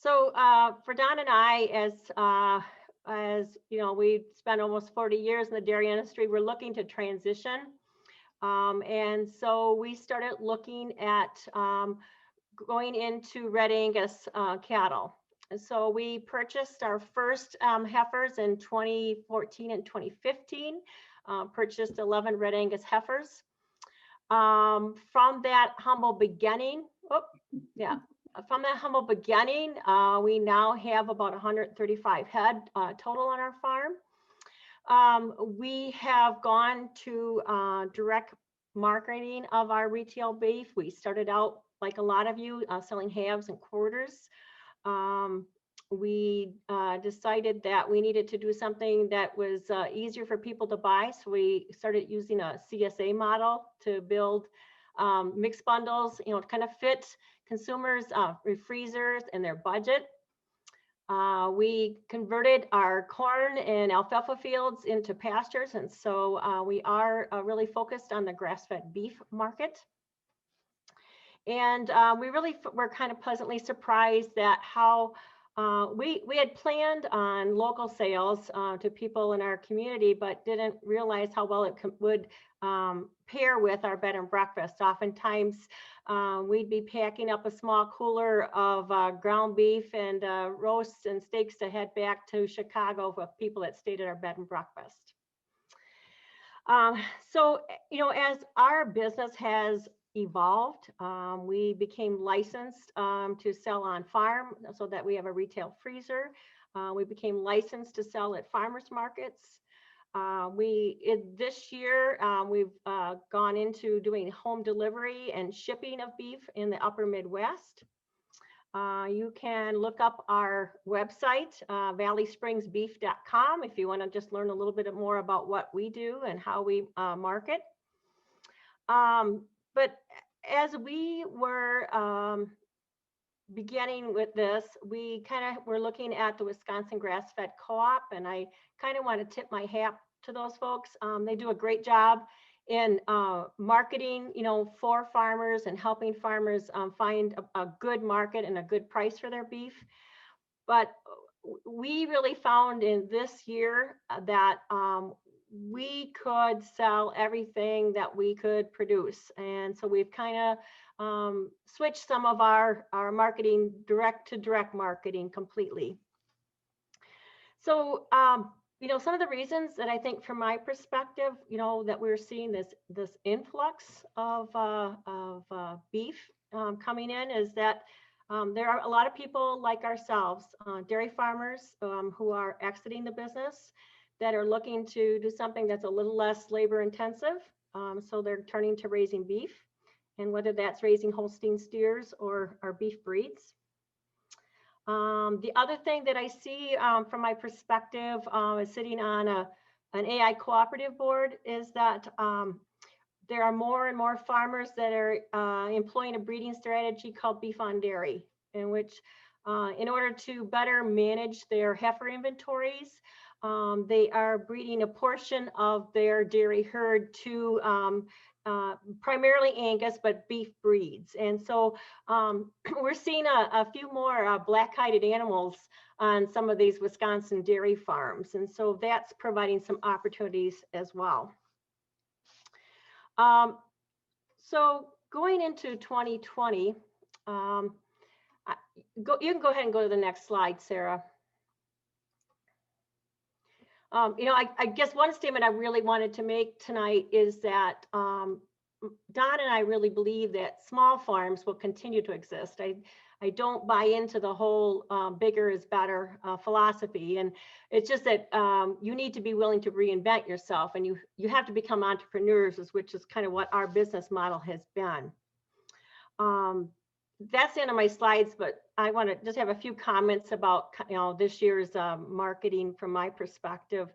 So for Don and I, as you know, we spent almost 40 years in the dairy industry. We're looking to transition, and so we started looking at going into Red Angus cattle. And so we purchased our first heifers in 2014 and 2015. Purchased 11 Red Angus heifers. From that humble beginning, from that humble beginning, we now have about 135 head total on our farm. We have gone to direct marketing of our retail beef. We started out, like a lot of you, selling halves and quarters. We decided that we needed to do something that was easier for people to buy. So we started using a CSA model to build mixed bundles, to kind of fit consumers' freezers and their budget. We converted our corn and alfalfa fields into pastures. And so we are really focused on the grass-fed beef market. And we really were kind of pleasantly surprised at how we had planned on local sales to people in our community, but didn't realize how well it would pair with our bed and breakfast. Oftentimes, we'd be packing up a small cooler of ground beef and roasts and steaks to head back to Chicago with people that stayed at our bed and breakfast. So, as our business has evolved, we became licensed to sell on farm so that we have a retail freezer. We became licensed to sell at farmers markets. This year, we've gone into doing home delivery and shipping of beef in the upper Midwest. You can look up our website, valleyspringsbeef.com, if you want to just learn a little bit more about what we do and how we market. But as we were beginning with this, we kind of were looking at the Wisconsin Grass-Fed Co-op, and I kind of want to tip my hat to those folks. They do a great job in marketing, for farmers and helping farmers find a good market and a good price for their beef. But we really found in this year that we could sell everything that we could produce. And so we've kind of switched some of our marketing direct to direct marketing completely. So, some of the reasons that I think from my perspective, that we're seeing this influx of beef coming in is that there are a lot of people like ourselves, dairy farmers who are exiting the business, that are looking to do something that's a little less labor intensive. So they're turning to raising beef, and whether that's raising Holstein steers or beef breeds. The other thing that I see from my perspective is sitting on an AI cooperative board is that there are more and more farmers that are employing a breeding strategy called beef on dairy, in which in order to better manage their heifer inventories, they are breeding a portion of their dairy herd to primarily Angus, but beef breeds. And so we're seeing a few more black-hided animals on some of these Wisconsin dairy farms. And so that's providing some opportunities as well. So going into 2020, you can go ahead and go to the next slide, Sarah. I guess one statement I really wanted to make tonight is that Don and I really believe that small farms will continue to exist. I don't buy into the whole bigger is better philosophy. And it's just that you need to be willing to reinvent yourself, and you have to become entrepreneurs, which is kind of what our business model has been. That's the end of my slides, but I want to just have a few comments about this year's marketing from my perspective.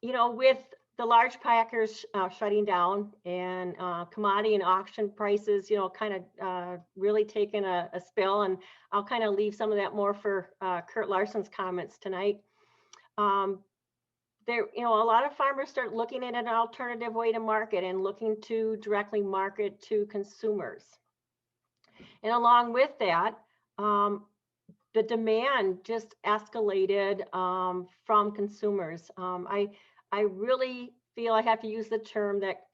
With the large packers shutting down and commodity and auction prices, kind of really taking a spill, and I'll kind of leave some of that more for Curt Larson's comments tonight. A lot of farmers start looking at an alternative way to market and looking to directly market to consumers. And along with that, the demand just escalated from consumers. I really feel I have to use the term that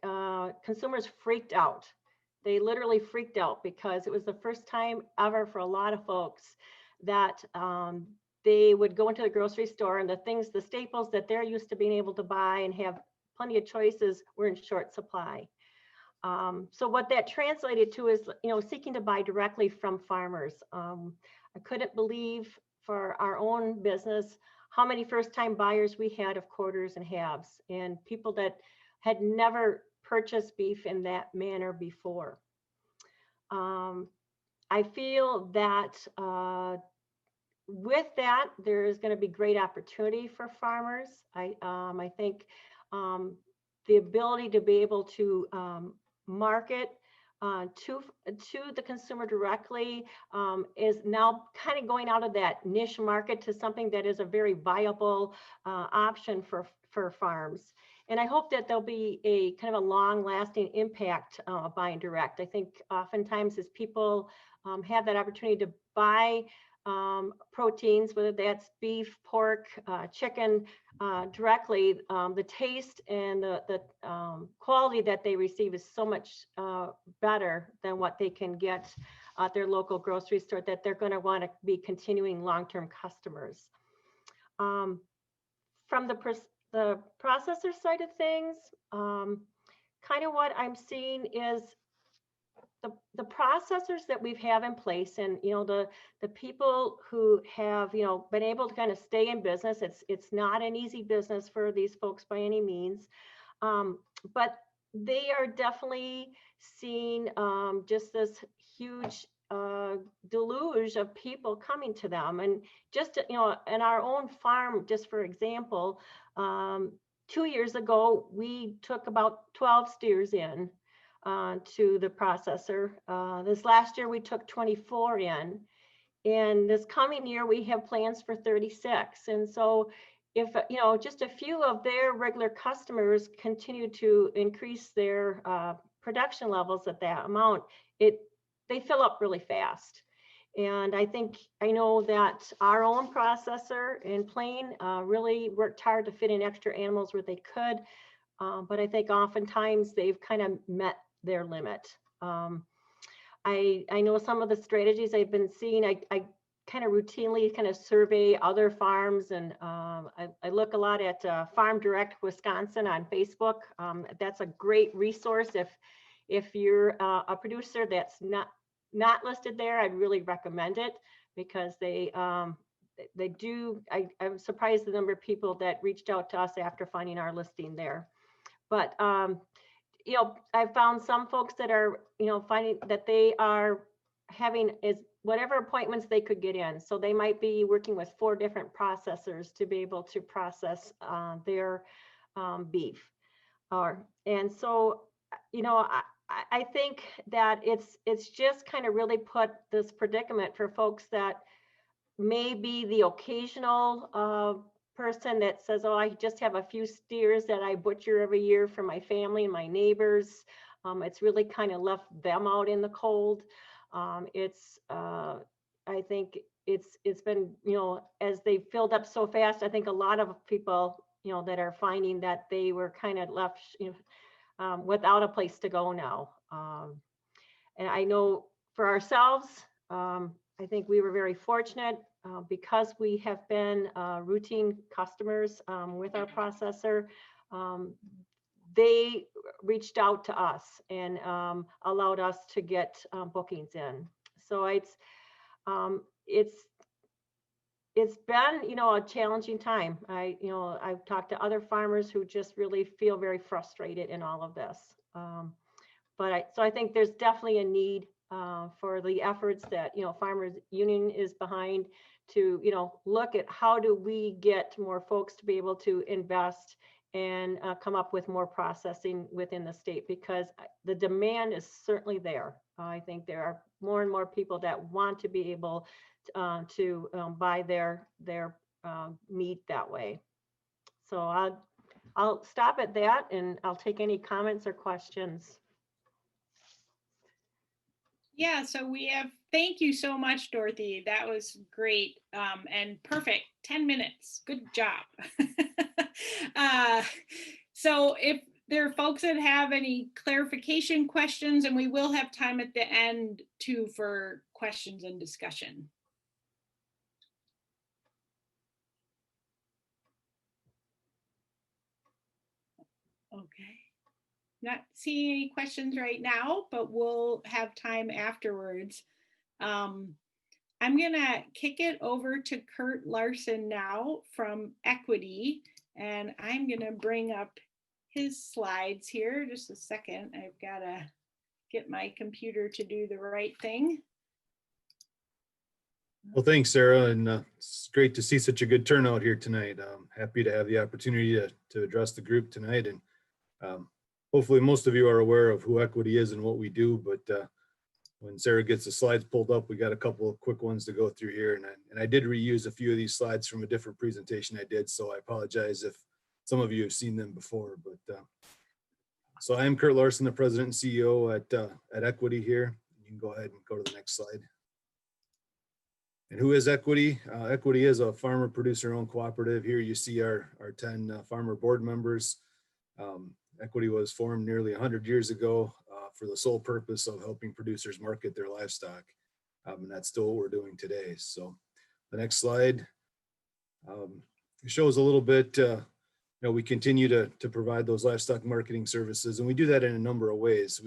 consumers freaked out. They literally freaked out because it was the first time ever for a lot of folks that they would go into the grocery store and the staples that they're used to being able to buy and have plenty of choices were in short supply. So what that translated to is, seeking to buy directly from farmers. I couldn't believe for our own business how many first-time buyers we had of quarters and halves, and people that had never purchased beef in that manner before. I feel that with that, there is going to be great opportunity for farmers. I think the ability to be able to market to the consumer directly is now kind of going out of that niche market to something that is a very viable option for farms. And I hope that there'll be a kind of a long-lasting impact buying direct. I think oftentimes as people have that opportunity to buy proteins, whether that's beef, pork, chicken, directly, the taste and the quality that they receive is so much better than what they can get at their local grocery store, that they're going to want to be continuing long-term customers. From the processor side of things, kind of what I'm seeing is the processors that we have in place, and the people who have been able to kind of stay in business. It's not an easy business for these folks by any means, but they are definitely seeing just this huge deluge of people coming to them. And just in our own farm, just for example, 2 years ago we took about 12 steers in to the processor. This last year we took 24 in, and this coming year we have plans for 36. And so if just a few of their regular customers continue to increase their production levels at that amount, they fill up really fast. And I know that our own processor in Plain really worked hard to fit in extra animals where they could, but I think oftentimes they've kind of met their limit. I know some of the strategies I've been seeing. I kind of routinely kind of survey other farms, and I look a lot at Farm Direct Wisconsin on Facebook. That's a great resource if you're a producer that's not listed there. I'd really recommend it, because they do. I'm surprised the number of people that reached out to us after finding our listing there. But I've found some folks that are, finding that they are having whatever appointments they could get in. So they might be working with 4 different processors to be able to process their beef. And so, I think that it's just kind of really put this predicament for folks that may be the occasional person that says, oh, I just have a few steers that I butcher every year for my family and my neighbors. It's really kind of left them out in the cold. I think it's been, as they filled up so fast, I think a lot of people, that are finding that they were kind of left, without a place to go now. And I know for ourselves, I think we were very fortunate because we have been routine customers with our processor. They reached out to us and allowed us to get bookings in. So it's been, a challenging time. I've talked to other farmers who just really feel very frustrated in all of this. So I think there's definitely a need for the efforts that, Farmers Union is behind to, look at how do we get more folks to be able to invest and come up with more processing within the state, because the demand is certainly there. I think there are more and more people that want to be able to buy their meat that way. So I'll stop at that, and I'll take any comments or questions. Yeah, so we have Thank you so much, Dorothy. That was great and perfect. 10 minutes. Good job. So if there are folks that have any clarification questions, and we will have time at the end too for questions and discussion. Okay. Not seeing any questions right now, but we'll have time afterwards. I'm gonna kick it over to Curt Larson now from Equity, and I'm gonna bring up his slides here. Just a second, I've gotta get my computer to do the right thing. Well, thanks, Sarah, and it's great to see such a good turnout here tonight. I'm happy to have the opportunity to address the group tonight, and hopefully most of you are aware of who Equity is and what we do, but when Sarah gets the slides pulled up, we got a couple of quick ones to go through here, and I did reuse a few of these slides from a different presentation I did, so I apologize if some of you have seen them before. But so I am Curt Larson, the president and CEO at Equity here. You can go ahead and go to the next slide. And who is Equity? Equity is a farmer producer owned cooperative. Here you see our 10 farmer board members. Equity was formed nearly 100 years ago for the sole purpose of helping producers market their livestock. And that's still what we're doing today. So the next slide shows a little bit, we continue to provide those livestock marketing services, and we do that in a number of ways.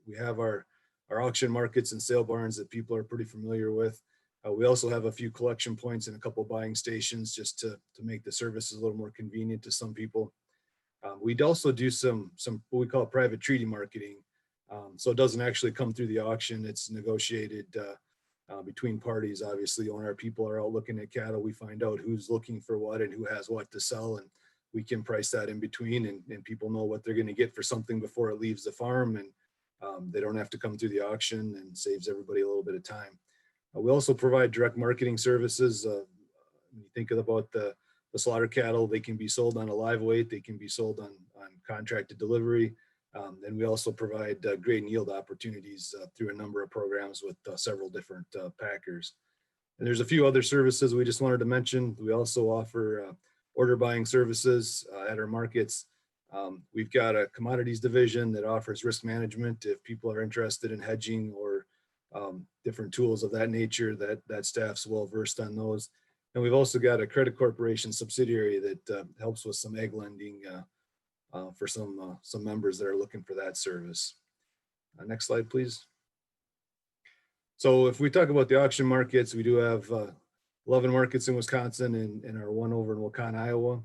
We have our auction markets and sale barns that people are pretty familiar with. We also have a few collection points and a couple buying stations just to make the services a little more convenient to some people. We'd also do some what we call private treaty marketing. So it doesn't actually come through the auction. It's negotiated between parties. Obviously, when our people are out looking at cattle, we find out who's looking for what and who has what to sell, and we can price that in between, and people know what they're going to get for something before it leaves the farm, and they don't have to come through the auction, and saves everybody a little bit of time. We also provide direct marketing services. When you think about the slaughter cattle, they can be sold on a live weight, they can be sold on contracted delivery. And we also provide grain yield opportunities through a number of programs with several different packers. And there's a few other services we just wanted to mention. We also offer order buying services at our markets. We've got a commodities division that offers risk management if people are interested in hedging or different tools of that nature. That staff's well versed on those. And we've also got a credit corporation subsidiary that helps with some ag lending for some members that are looking for that service. Next slide, please. So if we talk about the auction markets, we do have 11 markets in Wisconsin and our one over in Waukon, Iowa.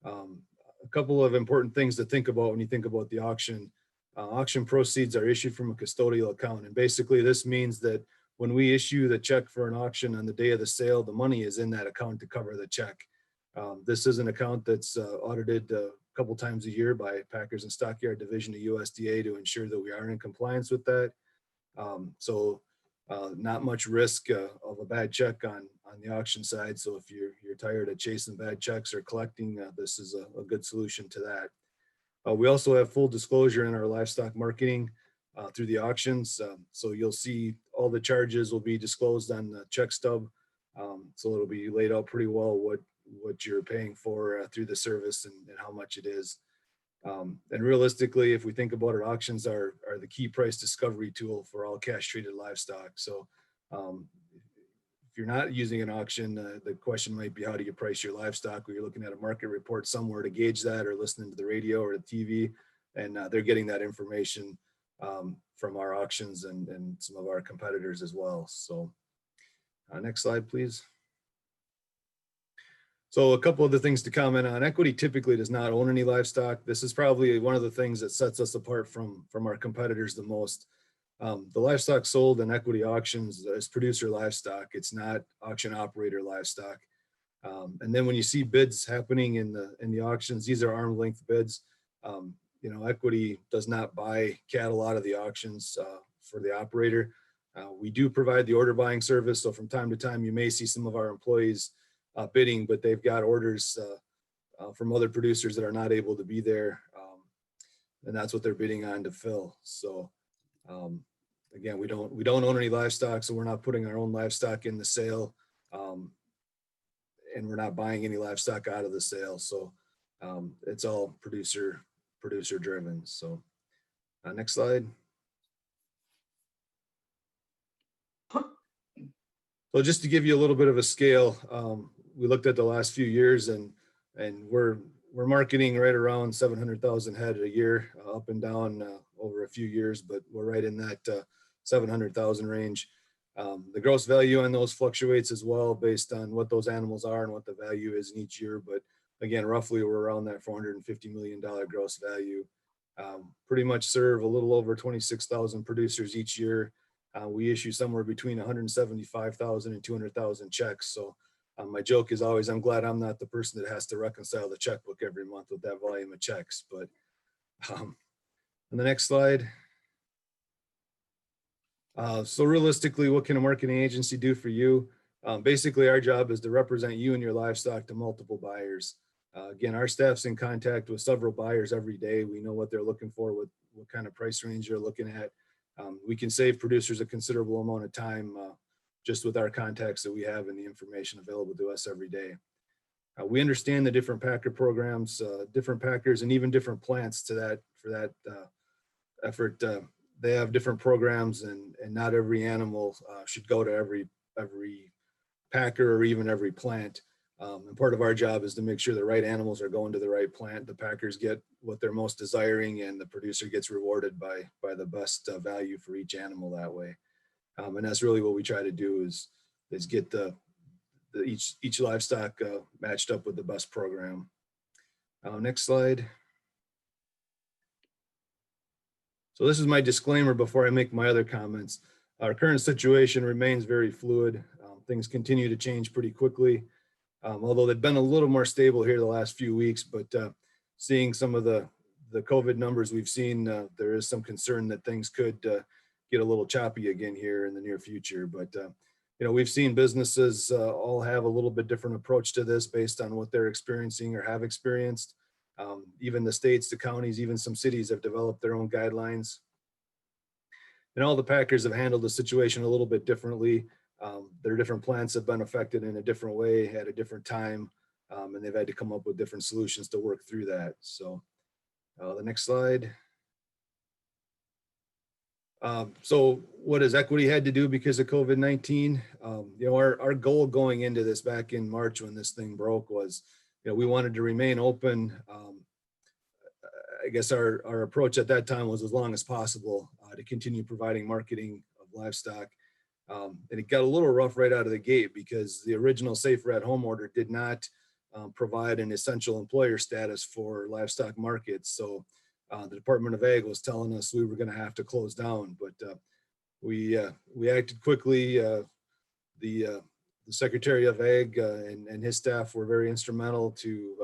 A couple of important things to think about when you think about the auction. Auction proceeds are issued from a custodial account. And basically this means that when we issue the check for an auction on the day of the sale, the money is in that account to cover the check. This is an account that's audited a couple times a year by Packers and Stockyard Division of USDA to ensure that we are in compliance with that. So not much risk of a bad check on the auction side. So if you're tired of chasing bad checks or collecting, this is a good solution to that. We also have full disclosure in our livestock marketing through the auctions. So you'll see all the charges will be disclosed on the check stub. So it'll be laid out pretty well what you're paying for through the service and how much it is. And realistically, if we think about our auctions are the key price discovery tool for all cash treated livestock. So if you're not using an auction, the question might be, how do you price your livestock? Or you're looking at a market report somewhere to gauge that, or listening to the radio or the TV, and they're getting that information from our auctions and some of our competitors as well. So next slide, please. So a couple of the things to comment on. Equity typically does not own any livestock. This is probably one of the things that sets us apart from our competitors the most. The livestock sold in Equity auctions is producer livestock. It's not auction operator livestock. And then when you see bids happening in the auctions, these are arm's length bids. Equity does not buy cattle out of the auctions for the operator. We do provide the order buying service. So from time to time, you may see some of our employees bidding, but they've got orders from other producers that are not able to be there. And that's what they're bidding on to fill. So Again, we don't own any livestock, so we're not putting our own livestock in the sale. And we're not buying any livestock out of the sale. So it's all producer driven. So next slide. So just to give you a little bit of a scale, we looked at the last few years, and we're marketing right around 700,000 head a year, up and down over a few years, but we're right in that 700,000 range. The gross value on those fluctuates as well based on what those animals are and what the value is in each year. But again, roughly we're around that $450 million gross value. Pretty much serve a little over 26,000 producers each year. We issue somewhere between 175,000 and 200,000 checks. So my joke is always, I'm glad I'm not the person that has to reconcile the checkbook every month with that volume of checks. But on the next slide. So realistically, what can a marketing agency do for you? Basically, our job is to represent you and your livestock to multiple buyers. Again, our staff's in contact with several buyers every day. We know what they're looking for, what kind of price range they're looking at. We can save producers a considerable amount of time just with our contacts that we have and the information available to us every day. We understand the different packer programs, different packers, and even different plants for that effort. They have different programs, and not every animal should go to every packer or even every plant. And part of our job is to make sure the right animals are going to the right plant. The packers get what they're most desiring, and the producer gets rewarded by the best value for each animal that way. And that's really what we try to do is get each livestock matched up with the best program. Next slide. So this is my disclaimer before I make my other comments. Our current situation remains very fluid. Things continue to change pretty quickly, although they've been a little more stable here the last few weeks. But seeing some of the COVID numbers we've seen, there is some concern that things could get a little choppy again here in the near future. But we've seen businesses all have a little bit different approach to this based on what they're experiencing or have experienced. Even the states, the counties, even some cities have developed their own guidelines. And all the packers have handled the situation a little bit differently. Their different plants have been affected in a different way at a different time, and they've had to come up with different solutions to work through that. So the next slide. So what has equity had to do because of COVID-19? Our goal going into this back in March when this thing broke was, we wanted to remain open. I guess our approach at that time was as long as possible to continue providing marketing of livestock. And it got a little rough right out of the gate because the original Safe Rat Home order did not provide an essential employer status for livestock markets. So the Department of Ag was telling us we were going to have to close down, but we acted quickly. The Secretary of Ag and his staff were very instrumental to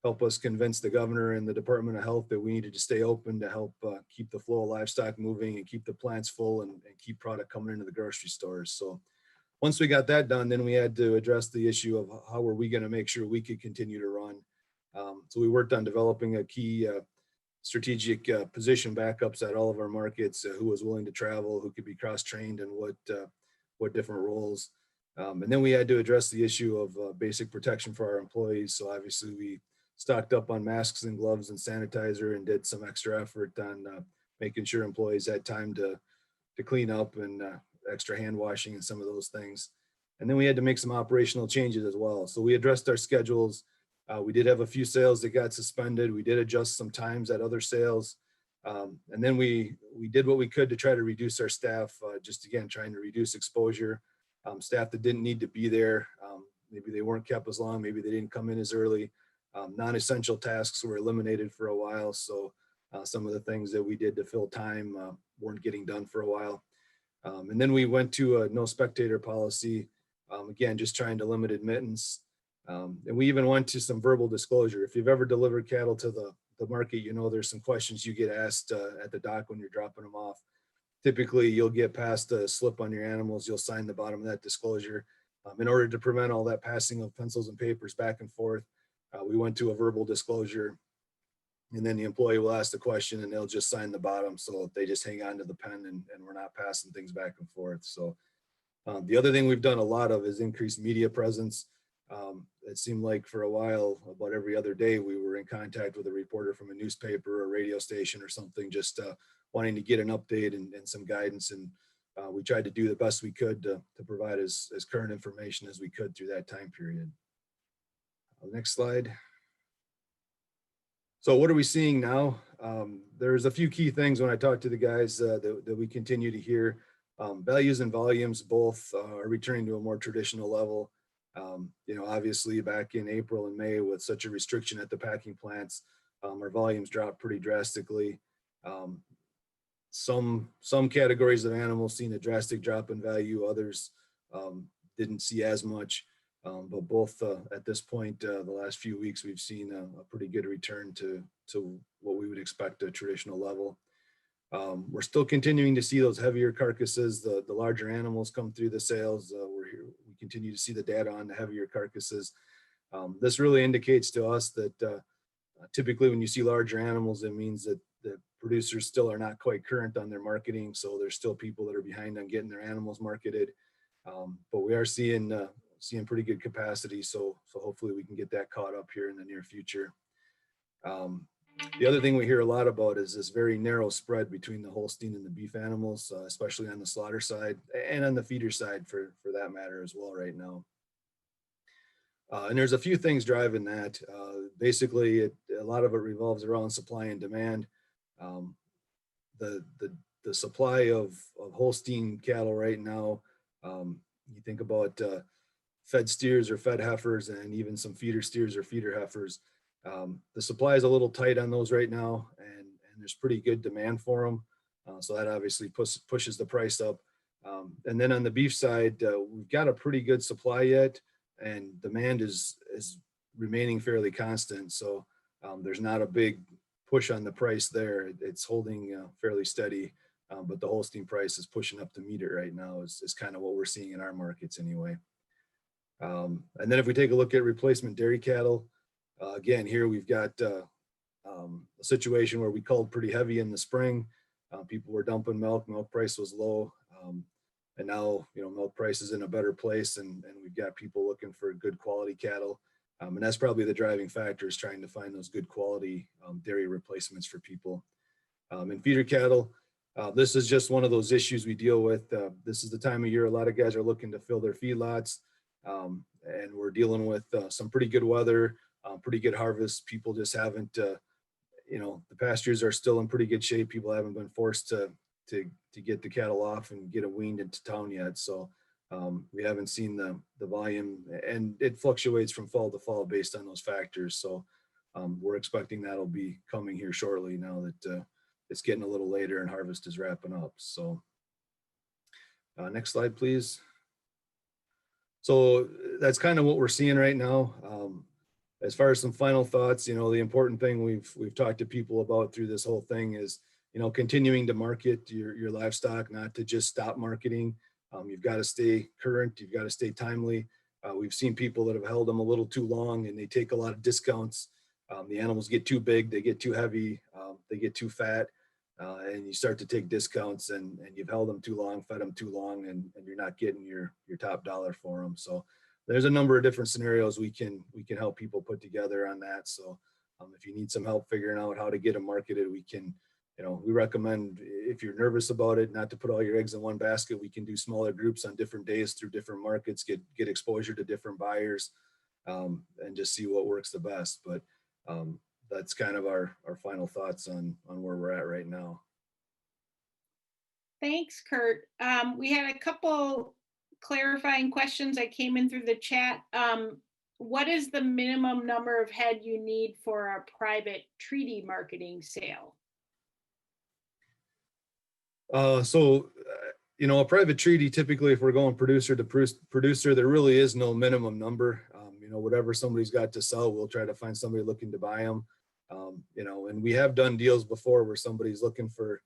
help us convince the governor and the Department of Health that we needed to stay open to help keep the flow of livestock moving and keep the plants full and keep product coming into the grocery stores. So once we got that done, then we had to address the issue of how were we going to make sure we could continue to run. So we worked on developing a key strategic position backups at all of our markets, who was willing to travel, who could be cross-trained, and what different roles. And then we had to address the issue of basic protection for our employees. So obviously we stocked up on masks and gloves and sanitizer and did some extra effort on making sure employees had time to clean up and extra hand washing and some of those things. And then we had to make some operational changes as well. So we addressed our schedules. We did have a few sales that got suspended. We did adjust some times at other sales. And then we did what we could to try to reduce our staff, just again, trying to reduce exposure. Staff that didn't need to be there. Maybe they weren't kept as long. Maybe they didn't come in as early. Non-essential tasks were eliminated for a while. So some of the things that we did to fill time weren't getting done for a while. And then we went to a no spectator policy. Again, just trying to limit admittance. And we even went to some verbal disclosure. If you've ever delivered cattle to the market, there's some questions you get asked at the dock when you're dropping them off. Typically, you'll get past a slip on your animals. You'll sign the bottom of that disclosure. In order to prevent all that passing of pencils and papers back and forth, we went to a verbal disclosure. And then the employee will ask the question and they'll just sign the bottom. So they just hang on to the pen and we're not passing things back and forth. So the other thing we've done a lot of is increased media presence. It seemed like for a while, about every other day, we were in contact with a reporter from a newspaper or radio station or something, just wanting to get an update and some guidance. And we tried to do the best we could to provide as current information as we could through that time period. Next slide. So what are we seeing now? There's a few key things when I talk to the guys that we continue to hear. Values and volumes both are returning to a more traditional level. You know, obviously back in April and May with such a restriction at the packing plants, our volumes dropped pretty drastically. Some categories of animals seen a drastic drop in value, others didn't see as much. But both at this point, the last few weeks, we've seen a pretty good return to what we would expect a traditional level. We're still continuing to see those heavier carcasses, the larger animals come through the sales. We continue to see the data on the heavier carcasses. This really indicates to us that typically when you see larger animals, it means that the producers still are not quite current on their marketing. So there's still people that are behind on getting their animals marketed. But we are seeing pretty good capacity. So hopefully we can get that caught up here in the near future. The other thing we hear a lot about is this very narrow spread between the Holstein and the beef animals, especially on the slaughter side and on the feeder side for that matter as well right now. And there's a few things driving that. Basically, a lot of it revolves around supply and demand. The supply of Holstein cattle right now, you think about fed steers or fed heifers and even some feeder steers or feeder heifers. The supply is a little tight on those right now, and there's pretty good demand for them. So that obviously pushes the price up. And then on the beef side, we've got a pretty good supply yet, and demand is remaining fairly constant. So there's not a big push on the price there. It's holding fairly steady, but the Holstein price is pushing up to meet it right now is kind of what we're seeing in our markets anyway. And then if we take a look at replacement dairy cattle, again, here we've got a situation where we culled pretty heavy in the spring. People were dumping milk price was low. And now, you know, milk price is in a better place, and we've got people looking for good quality cattle. And that's probably the driving factor, is trying to find those good quality dairy replacements for people. And feeder cattle, this is just one of those issues we deal with. This is the time of year a lot of guys are looking to fill their feedlots, and we're dealing with some pretty good weather, pretty good harvest. People just haven't, you know, the pastures are still in pretty good shape. People haven't been forced to get the cattle off and get them weaned into town yet. So we haven't seen the volume, and it fluctuates from fall to fall based on those factors. So we're expecting that'll be coming here shortly now that it's getting a little later and harvest is wrapping up. So next slide, please. So that's kind of what we're seeing right now. As far as some final thoughts, you know, the important thing we've talked to people about through this whole thing is, you know, continuing to market your livestock, not to just stop marketing. You've got to stay current. You've got to stay timely. We've seen people that have held them a little too long and they take a lot of discounts. The animals get too big, they get too heavy, they get too fat, and you start to take discounts, and you've held them too long, fed them too long, and you're not getting your top dollar for them. So there's a number of different scenarios we can help people put together on that. So if you need some help figuring out how to get them marketed, we can, you know, we recommend, if you're nervous about it, not to put all your eggs in one basket. We can do smaller groups on different days through different markets, get exposure to different buyers, and just see what works the best. But that's kind of our final thoughts on where we're at right now. Thanks, Curt. We had a couple clarifying questions that came in through the chat. What is the minimum number of head you need for a private treaty marketing sale? You know, a private treaty, typically if we're going producer to producer, there really is no minimum number. You know, whatever somebody's got to sell, we'll try to find somebody looking to buy them. You know, and we have done deals before where somebody's looking for,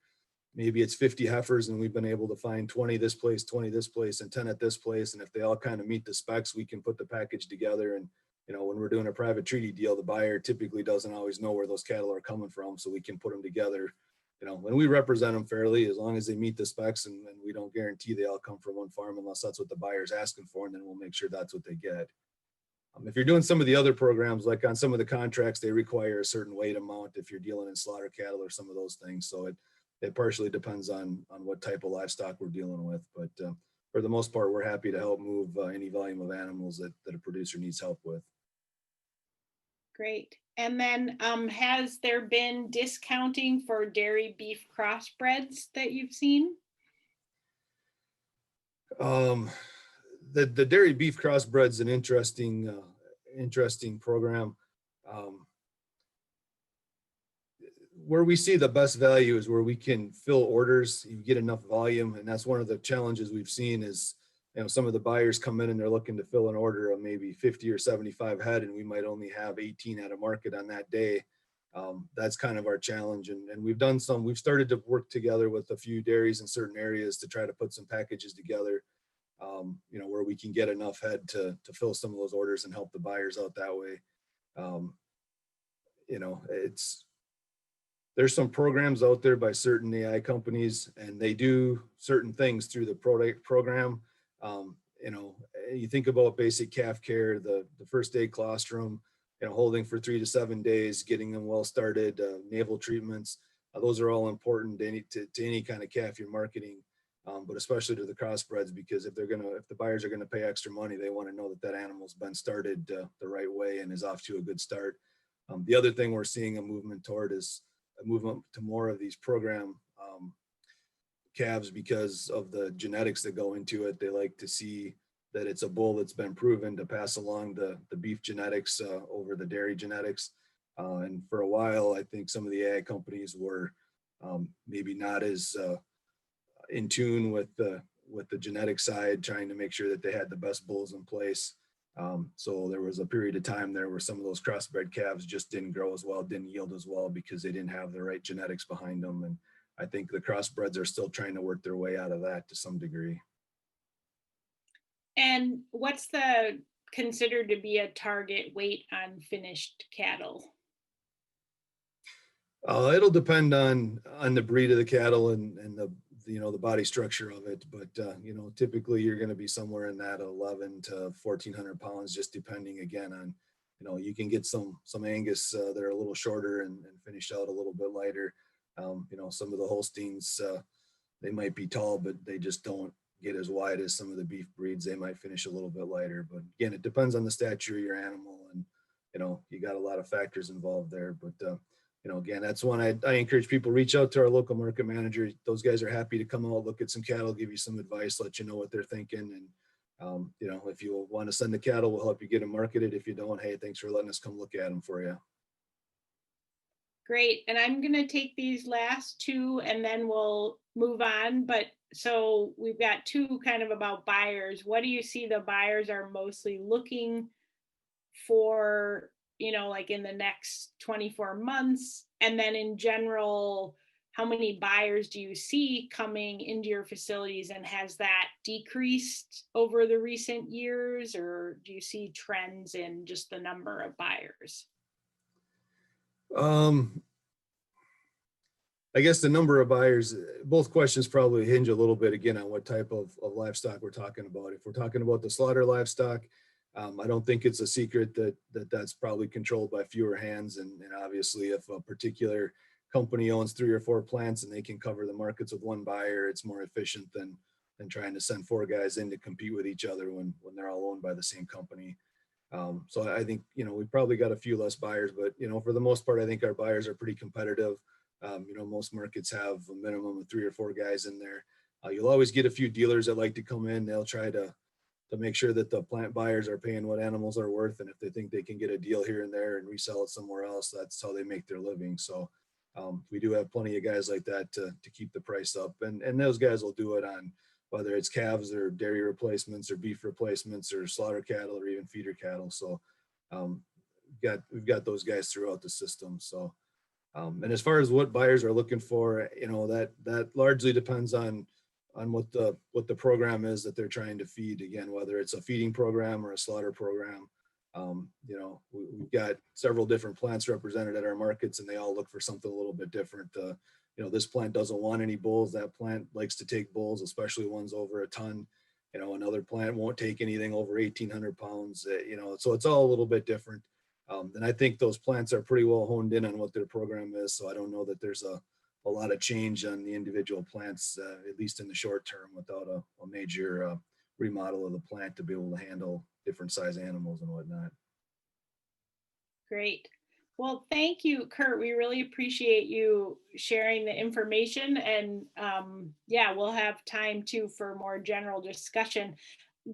maybe it's 50 heifers, and we've been able to find 20 this place, 20 this place, and 10 at this place. And if they all kind of meet the specs, we can put the package together and when we're doing a private treaty deal, the buyer typically doesn't always know where those cattle are coming from, so we can put them together. When we represent them fairly, as long as they meet the specs, and we don't guarantee they all come from one farm unless that's what the buyer's asking for, and then we'll make sure that's what they get. If you're doing some of the other programs, like on some of the contracts, they require a certain weight amount if you're dealing in slaughter cattle or some of those things. So it partially depends on what type of livestock we're dealing with. But for the most part, we're happy to help move any volume of animals that a producer needs help with. Great. And then has there been discounting for dairy beef crossbreds that you've seen? The dairy beef crossbred's an interesting program. Where we see the best value is where we can fill orders, you get enough volume, and that's one of the challenges we've seen is, some of the buyers come in and they're looking to fill an order of maybe 50 or 75 head, and we might only have 18 at a market on that day. That's kind of our challenge, and we've started to work together with a few dairies in certain areas to try to put some packages together, where we can get enough head to fill some of those orders and help the buyers out that way. There's some programs out there by certain AI companies, and they do certain things through the program. You think about basic calf care, the first aid colostrum, holding for 3 to 7 days, getting them well started, navel treatments. Those are all important to any kind of calf you're marketing, but especially to the crossbreds, because if the buyers are gonna pay extra money, they want to know that animal's been started the right way and is off to a good start. The other thing we're seeing a movement toward is a movement to more of these program calves because of the genetics that go into it. They like to see that it's a bull that's been proven to pass along the beef genetics over the dairy genetics. And for a while, I think some of the AI companies were maybe not as in tune with the genetic side, trying to make sure that they had the best bulls in place. So there was a period of time there where some of those crossbred calves just didn't grow as well, didn't yield as well, because they didn't have the right genetics behind them. And I think the crossbreds are still trying to work their way out of that to some degree. And what's the considered to be a target weight on finished cattle? It'll depend on the breed of the cattle and the the body structure of it, but typically you're going to be somewhere in that 11 to 1,400 pounds, just depending again on, you can get some Angus that are a little shorter and finish out a little bit lighter. Some of the Holsteins, they might be tall, but they just don't get as wide as some of the beef breeds. They might finish a little bit lighter, but again, it depends on the stature of your animal, and you got a lot of factors involved there. But again, that's one I encourage people, reach out to our local market manager. Those guys are happy to come out, look at some cattle, give you some advice, let you know what they're thinking. And, if you want to send the cattle, we'll help you get them marketed. If you don't, hey, thanks for letting us come look at them for you. Great. And I'm going to take these last two and then we'll move on. But so we've got two kind of about buyers. What do you see the buyers are mostly looking for, like in the next 24 months? And then in general, how many buyers do you see coming into your facilities, and has that decreased over the recent years, or do you see trends in just the number of buyers? I guess the number of buyers, both questions probably hinge a little bit again on what type of livestock we're talking about. If we're talking about the slaughter livestock, I don't think it's a secret that's probably controlled by fewer hands. And obviously, if a particular company owns 3 or 4 plants and they can cover the markets with one buyer, it's more efficient than trying to send 4 guys in to compete with each other when they're all owned by the same company. So I think, we've probably got a few less buyers, but, for the most part, I think our buyers are pretty competitive. Most markets have a minimum of 3 or 4 guys in there. You'll always get a few dealers that like to come in. They'll try to make sure that the plant buyers are paying what animals are worth. And if they think they can get a deal here and there and resell it somewhere else, that's how they make their living. So we do have plenty of guys like that to keep the price up. And those guys will do it on whether it's calves or dairy replacements or beef replacements or slaughter cattle or even feeder cattle. So we've got those guys throughout the system. So and as far as what buyers are looking for, that largely depends on what the program is that they're trying to feed. Again, whether it's a feeding program or a slaughter program, You know, we've got several different plants represented at our markets, and they all look for something a little bit different. You know, this plant doesn't want any bulls. That plant likes to take bulls, especially ones over a ton. You know, another plant won't take anything over 1,800 pounds. You know, so it's all a little bit different. And I think those plants are pretty well honed in on what their program is. So I don't know that there's a lot of change on the individual plants, at least in the short term, without a major remodel of the plant to be able to handle different size animals and whatnot. Great. Well, thank you, Curt. We really appreciate you sharing the information, and yeah, we'll have time too for more general discussion.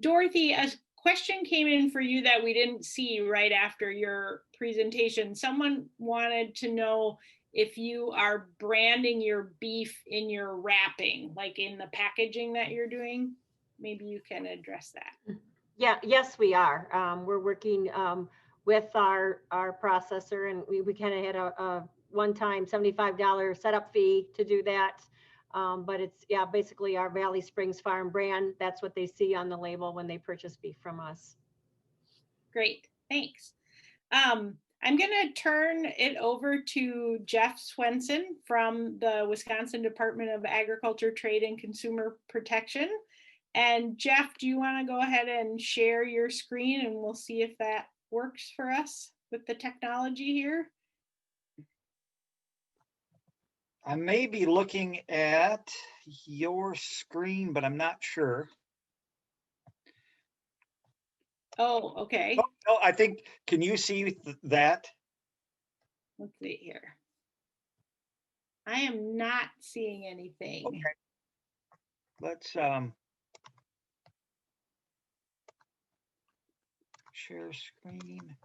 Dorothy, a question came in for you that we didn't see right after your presentation. Someone wanted to know if you are branding your beef in your wrapping, like in the packaging that you're doing. Maybe you can address that. Yeah, yes, we are. We're working with our processor, and we kind of had a one-time $75 setup fee to do that. But it's, yeah, basically our Valley Springs Farm brand. That's what they see on the label when they purchase beef from us. Great, thanks. I'm going to turn it over to Jeff Swenson from the Wisconsin Department of Agriculture, Trade, and Consumer Protection. And Jeff, do you want to go ahead and share your screen, and we'll see if that works for us with the technology here? I may be looking at your screen, but I'm not sure. Oh, okay. Oh, no, I think, can you see that? Let's see here. I am not seeing anything. Okay. Let's share screen.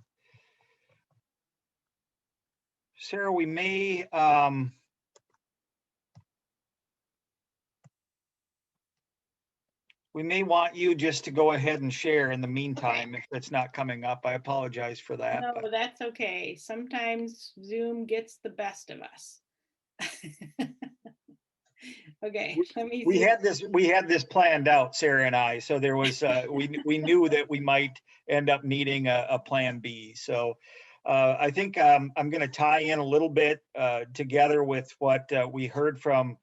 Sarah, we may want you just to go ahead and share in the meantime. Okay. If it's not coming up, I apologize for that. No, but that's okay. Sometimes Zoom gets the best of us. Okay, let me see. We had this planned out, Sarah and I. So there was we knew that we might end up needing a plan B. So I think I'm going to tie in a little bit together with what we heard from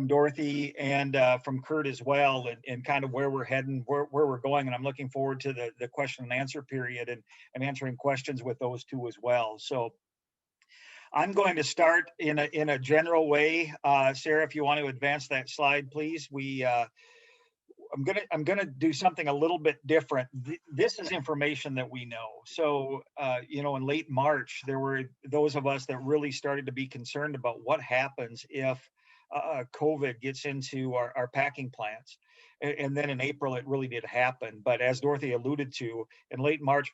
Dorothy and from Curt as well, and kind of where we're heading, where we're going. And I'm looking forward to the question and answer period and answering questions with those two as well. So I'm going to start in a general way. Sarah, if you want to advance that slide, please. I'm gonna do something a little bit different. This is information that we know. So, you know, in late March, there were those of us that really started to be concerned about what happens if COVID gets into our packing plants. And then in April, it really did happen. But as Dorothy alluded to, in late March,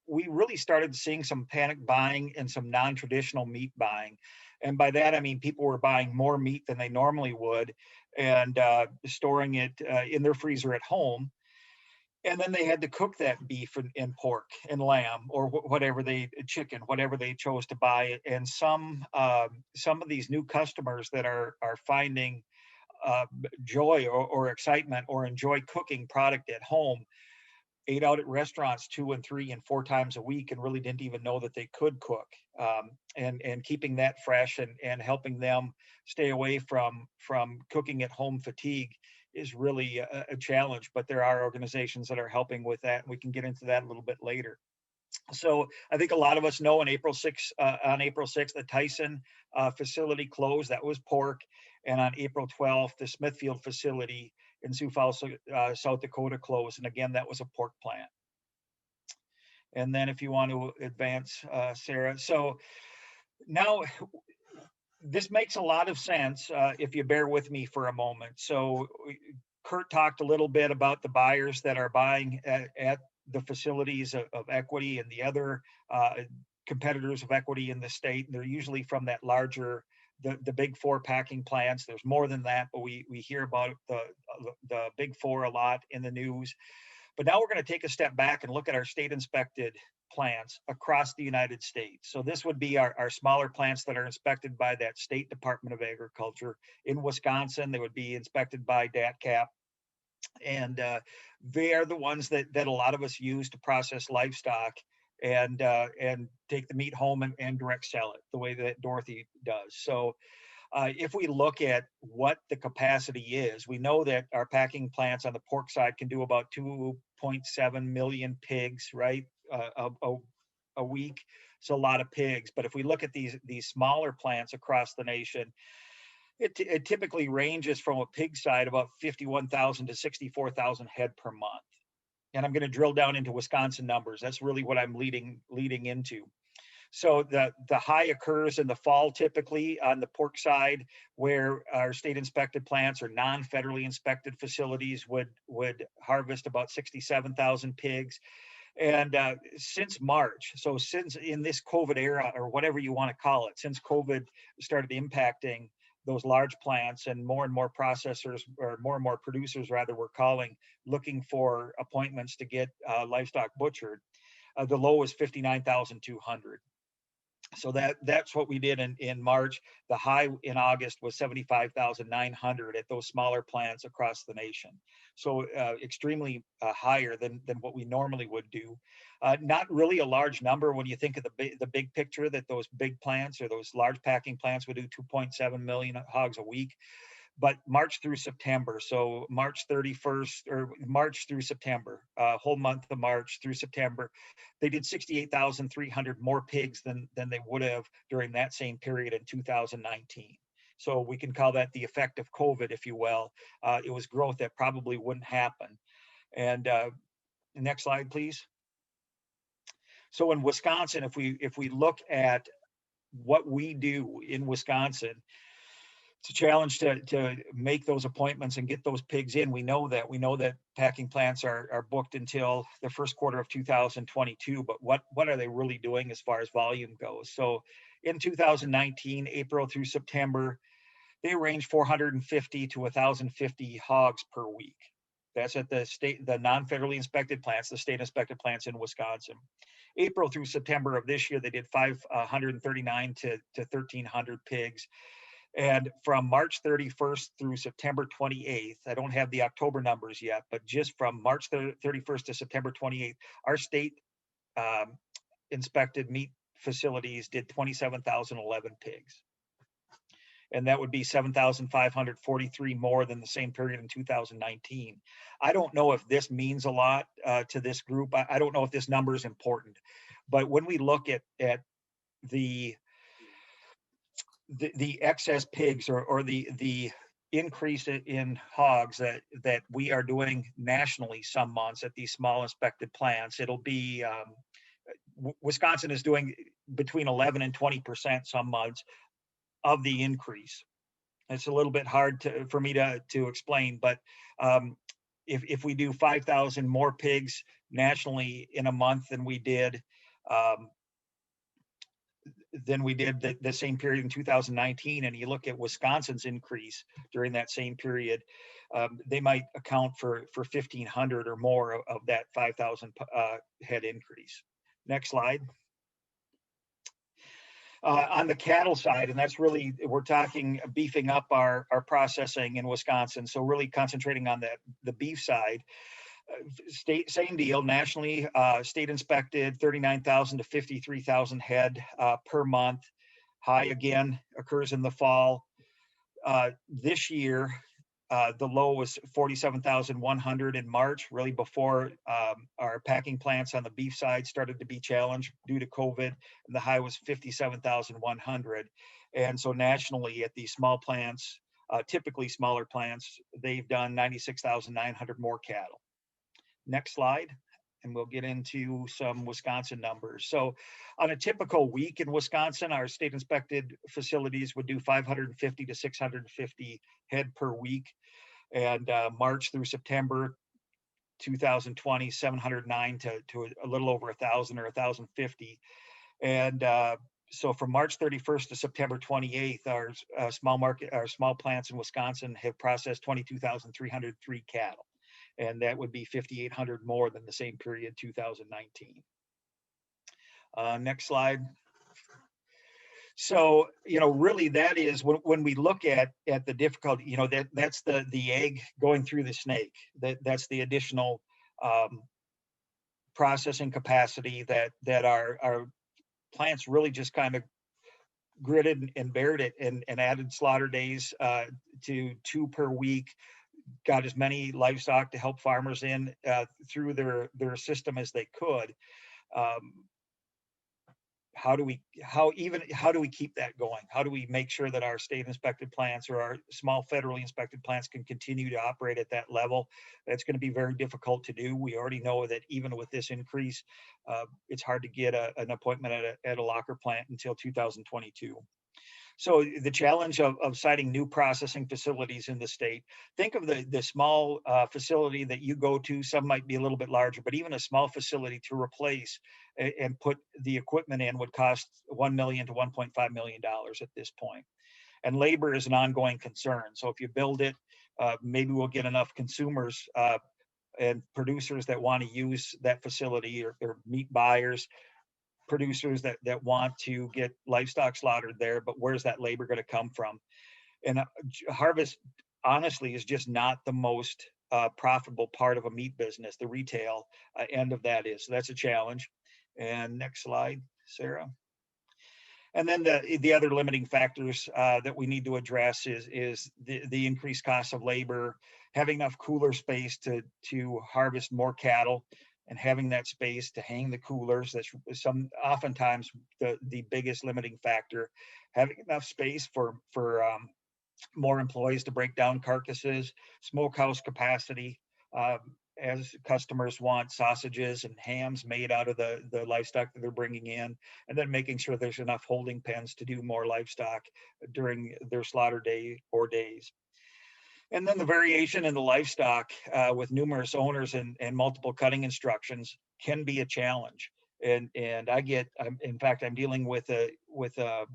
we really started seeing some panic buying and some non-traditional meat buying. And by that, I mean, people were buying more meat than they normally would and storing it in their freezer at home. And then they had to cook that beef and pork and lamb or whatever chicken, whatever they chose to buy. And some of these new customers that are finding joy or excitement or enjoy cooking product at home ate out at restaurants 2 and 3 and 4 times a week and really didn't even know that they could cook. And keeping that fresh and helping them stay away from cooking at home fatigue is really a challenge, but there are organizations that are helping with that. And we can get into that a little bit later. So I think a lot of us know on April 6th, the Tyson facility closed. That was pork. And on April 12th, the Smithfield facility in Sioux Falls, South Dakota closed. And again, that was a pork plant. And then if you want to advance, Sarah. So now this makes a lot of sense if you bear with me for a moment. So Curt talked a little bit about the buyers that are buying at the facilities of equity and the other competitors of equity in the state. And they're usually from that larger, the big 4 packing plants. There's more than that, but we hear about the big 4 a lot in the news. But now we're going to take a step back and look at our state inspected plants across the United States. So this would be our smaller plants that are inspected by that state Department of Agriculture. In Wisconsin, they would be inspected by DATCP. And they are the ones that a lot of us use to process livestock and take the meat home and direct sell it the way that Dorothy does. So if we look at what the capacity is, we know that our packing plants on the pork side can do about 2.7 million pigs, right, a week. It's a lot of pigs. But if we look at these smaller plants across the nation, it typically ranges from a pig side about 51,000 to 64,000 head per month. And I'm going to drill down into Wisconsin numbers. That's really what I'm leading into. So the high occurs in the fall, typically on the pork side, where our state inspected plants or non-federally inspected facilities would harvest about 67,000 pigs. And since March, so since in this COVID era, or whatever you want to call it, since COVID started impacting those large plants, and more processors, or more and more producers rather, were looking for appointments to get livestock butchered, the low was 59,200. So that's what we did in March. The high in August was 75,900 at those smaller plants across the nation. So extremely higher than what we normally would do. Not really a large number when you think of the big picture, that those big plants or those large packing plants would do 2.7 million hogs a week. But March through September, so March 31st, or March through September, whole month of March through September, they did 68,300 more pigs than they would have during that same period in 2019. So we can call that the effect of COVID, if you will. It was growth that probably wouldn't happen. And next slide, please. So in Wisconsin, if we look at what we do in Wisconsin, it's a challenge to make those appointments and get those pigs in. We know that packing plants are booked until the first quarter of 2022, but what are they really doing as far as volume goes? So in 2019, April through September, they range 450 to 1,050 hogs per week. That's at the non-federally inspected plants, the state inspected plants in Wisconsin. April through September of this year, they did 539 to 1,300 pigs. And from March 31st through September 28th, I don't have the October numbers yet, but just from March 31st to September 28th, our state inspected meat facilities did 27,011 pigs. And that would be 7,543 more than the same period in 2019. I don't know if this means a lot to this group. I don't know if this number is important, but when we look at the excess pigs or the increase in hogs that we are doing nationally some months at these small inspected plants, it'll be Wisconsin is doing between 11 and 20% some months of the increase. It's a little bit hard for me to explain, but if we do 5,000 more pigs nationally in a month than we did the same period in 2019, and you look at Wisconsin's increase during that same period, they might account for 1,500 or more of that 5,000 head increase. Next slide. On the cattle side, and that's really, we're talking beefing up our processing in Wisconsin, so really concentrating on the beef side. Same deal nationally, state inspected 39,000 to 53,000 head per month. High again occurs in the fall. This year, the low was 47,100 in March, really before our packing plants on the beef side started to be challenged due to COVID, and the high was 57,100. And so nationally at these small plants, typically smaller plants, they've done 96,900 more cattle. Next slide, and we'll get into some Wisconsin numbers. So on a typical week in Wisconsin, our state inspected facilities would do 550 to 650 head per week. And March through September 2020, 709 to a little over 1,000 or 1,050. And so from March 31st to September 28th, our small plants in Wisconsin have processed 22,303 cattle. And that would be 5,800 more than the same period 2019. Next slide. So, really that is when we look at the difficulty, that's the egg going through the snake. That's the additional processing capacity that our plants really just kind of gritted and bared it and added slaughter days to 2 per week, got as many livestock to help farmers in through their system as they could. How do we keep that going? How do we make sure that our state inspected plants or our small federally inspected plants can continue to operate at that level? That's going to be very difficult to do. We already know that even with this increase, it's hard to get an appointment at a locker plant until 2022. So the challenge of citing new processing facilities in the state, think of the small facility that you go to, some might be a little bit larger, but even a small facility to replace and put the equipment in would cost $1 million to $1.5 million at this point. And labor is an ongoing concern. So if you build it, maybe we'll get enough consumers and producers that want to use that facility or meat buyers, producers that want to get livestock slaughtered there, but where's that labor going to come from? And harvest, honestly, is just not the most profitable part of a meat business. The retail end of that is. So that's a challenge. And next slide, Sarah. And then the other limiting factors that we need to address is the increased cost of labor, having enough cooler space to harvest more cattle, and having that space to hang the coolers. That's oftentimes the biggest limiting factor. Having enough space for more employees to break down carcasses, smokehouse capacity, as customers want sausages and hams made out of the livestock that they're bringing in, and then making sure there's enough holding pens to do more livestock during their slaughter day or days. And then the variation in the livestock with numerous owners and multiple cutting instructions can be a challenge. And in fact, I'm dealing with a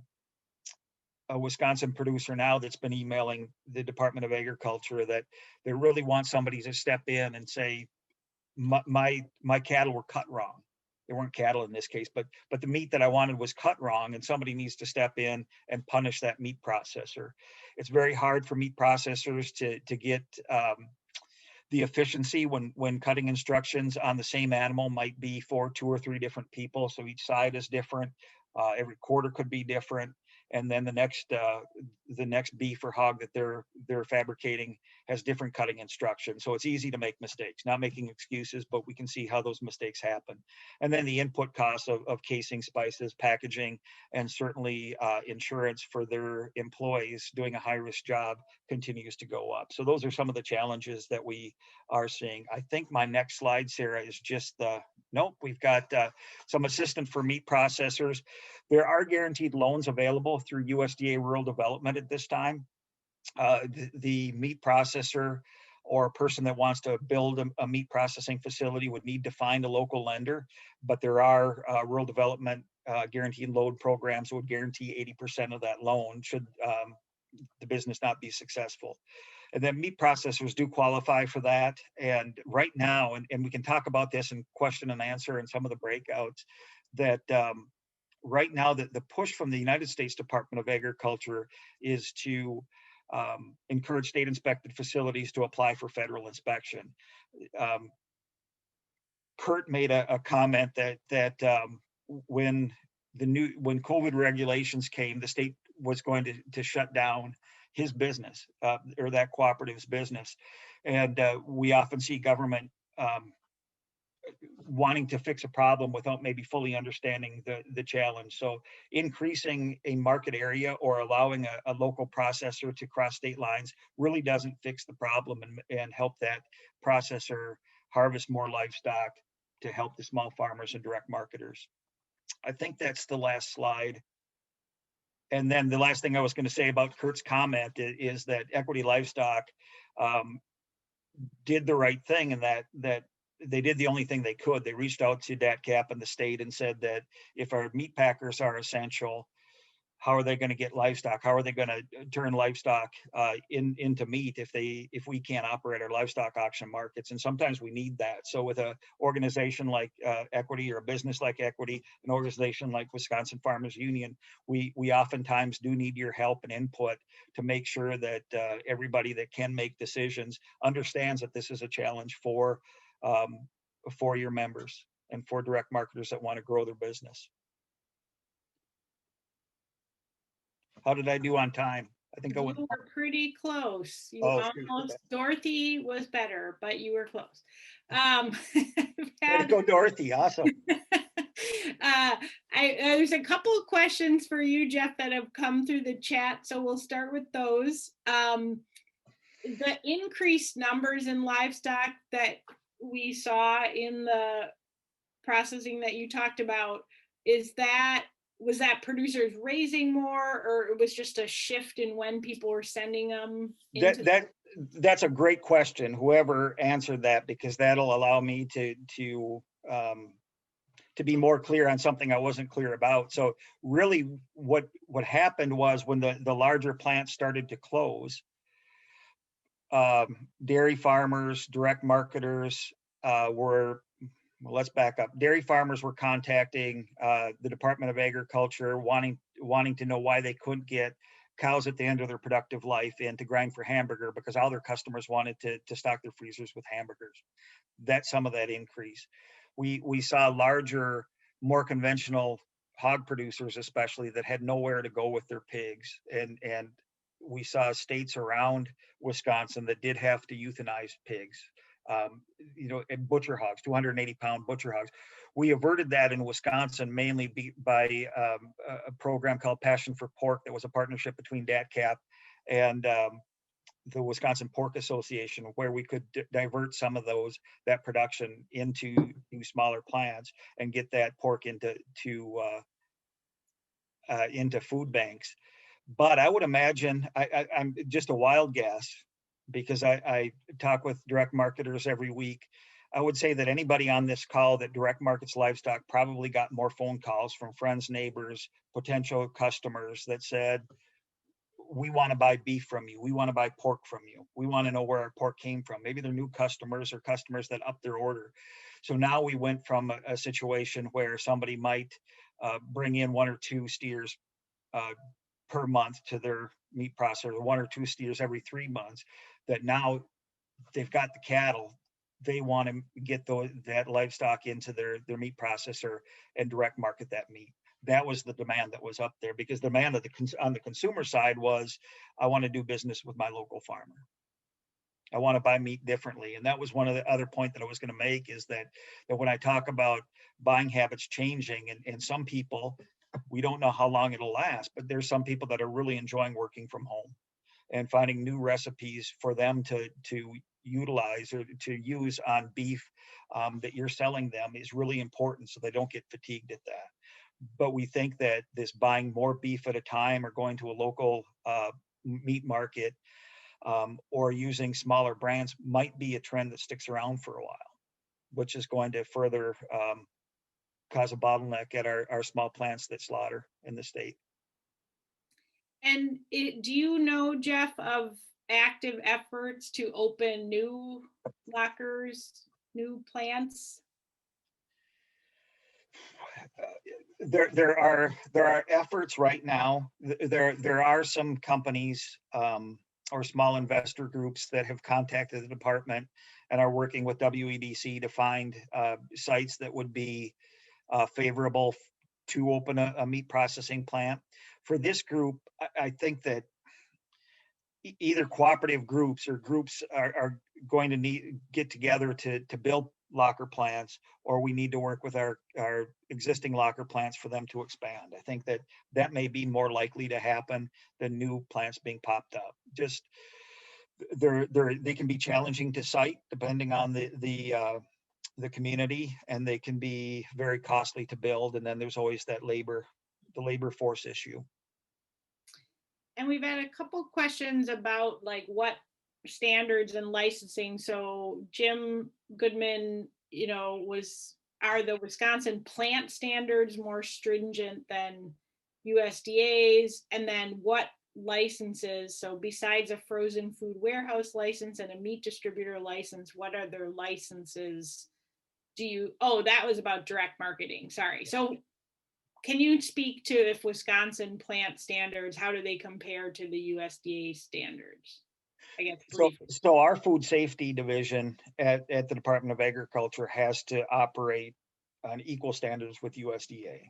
Wisconsin producer now that's been emailing the Department of Agriculture that they really want somebody to step in and say, my cattle were cut wrong. They weren't cattle in this case, but the meat that I wanted was cut wrong, and somebody needs to step in and punish that meat processor. It's very hard for meat processors to get the efficiency when cutting instructions on the same animal might be for 2 or 3 different people. So each side is different. Every quarter could be different. And then the next beef or hog that they're fabricating has different cutting instructions. So it's easy to make mistakes, not making excuses, but we can see how those mistakes happen. And then the input costs of casing, spices, packaging, and certainly insurance for their employees doing a high-risk job continues to go up. So those are some of the challenges that we are seeing. I think my next slide, Sarah, is just nope, we've got some assistance for meat processors. There are guaranteed loans available through USDA Rural Development at this time. The meat processor or a person that wants to build a meat processing facility would need to find a local lender, but there are rural development guaranteed loan programs that would guarantee 80% of that loan should the business not be successful. And then meat processors do qualify for that. And right now, and we can talk about this in question and answer and some of the breakouts, that right now the push from the United States Department of Agriculture is to encourage state inspected facilities to apply for federal inspection. Curt made a comment that when COVID regulations came, the state was going to shut down his business or that cooperative's business. And we often see government wanting to fix a problem without maybe fully understanding the challenge. So increasing a market area or allowing a local processor to cross state lines really doesn't fix the problem and help that processor harvest more livestock to help the small farmers and direct marketers. I think that's the last slide. And then the last thing I was going to say about Curt's comment is that Equity Livestock did the right thing in that they did the only thing they could. They reached out to DATCP and the state and said that if our meat packers are essential, how are they going to get livestock? How are they going to turn livestock into meat if we can't operate our livestock auction markets? And sometimes we need that. So with an organization like Equity, or a business like Equity, an organization like Wisconsin Farmers Union, we oftentimes do need your help and input to make sure that everybody that can make decisions understands that this is a challenge for your members and for direct marketers that want to grow their business. How did I do on time? I think I went. You were pretty close. You Oh, shoot. almost, Dorothy was better, but you were close. Way to go, Dorothy. Awesome. There's a couple of questions for you, Jeff, that have come through the chat, so we'll start with those. The increased numbers in livestock that we saw in the processing that you talked about, was that producers raising more, or it was just a shift in when people were sending them? That's a great question, whoever answered that, because that'll allow me to be more clear on something I wasn't clear about. So really what happened was, when the larger plants started to close, dairy farmers, direct marketers well, let's back up. Dairy farmers were contacting the Department of Agriculture, wanting to know why they couldn't get cows at the end of their productive life in to grind for hamburger, because all their customers wanted to stock their freezers with hamburgers. That's some of that increase. We saw larger, more conventional hog producers, especially, that had nowhere to go with their pigs, and we saw states around Wisconsin that did have to euthanize pigs. And butcher hogs, 280-pound butcher hogs. We averted that in Wisconsin mainly by a program called Passion for Pork, that was a partnership between DATCP and the Wisconsin Pork Association, where we could divert some of that production into smaller plants and get that pork into food banks. But I would imagine, I'm just a wild guess, because I talk with direct marketers every week. I would say that anybody on this call that direct markets livestock probably got more phone calls from friends, neighbors, potential customers that said, we want to buy beef from you. We want to buy pork from you. We want to know where our pork came from. Maybe they're new customers or customers that up their order. So now we went from a situation where somebody might bring in 1 or 2 steers per month to their meat processor, 1 or 2 steers every 3 months, that now they've got the cattle. They want to get that livestock into their meat processor and direct market that meat. That was the demand that was up there, because the demand on the consumer side was, I want to do business with my local farmer. I want to buy meat differently. And that was one of the other point that I was going to make, is that when I talk about buying habits changing, and some people, we don't know how long it'll last, but there's some people that are really enjoying working from home and finding new recipes for them to utilize or to use on beef that you're selling them is really important, so they don't get fatigued at that. But we think that this buying more beef at a time, or going to a local meat market, or using smaller brands, might be a trend that sticks around for a while, which is going to further cause a bottleneck at our small plants that slaughter in the state. And do you know, Jeff, of active efforts to open new lockers, new plants? There are efforts right now. There are some companies or small investor groups that have contacted the department and are working with WEDC to find sites that would be favorable to open a meat processing plant. For this group, I think that either cooperative groups or groups are going to get together to build locker plants, or we need to work with our existing locker plants for them to expand. I think that may be more likely to happen than new plants being popped up. Just they can be challenging to site depending on the community, and they can be very costly to build. And then there's always the labor force issue. And we've had a couple questions about like what standards and licensing. So Jim Goodman, are the Wisconsin plant standards more stringent than USDA's, and then what licenses, so besides a frozen food warehouse license and a meat distributor license, what other licenses do you, oh, that was about direct marketing, sorry. So can you speak to if Wisconsin plant standards, how do they compare to the USDA standards? I guess briefly. So our food safety division at the Department of Agriculture has to operate on equal standards with USDA.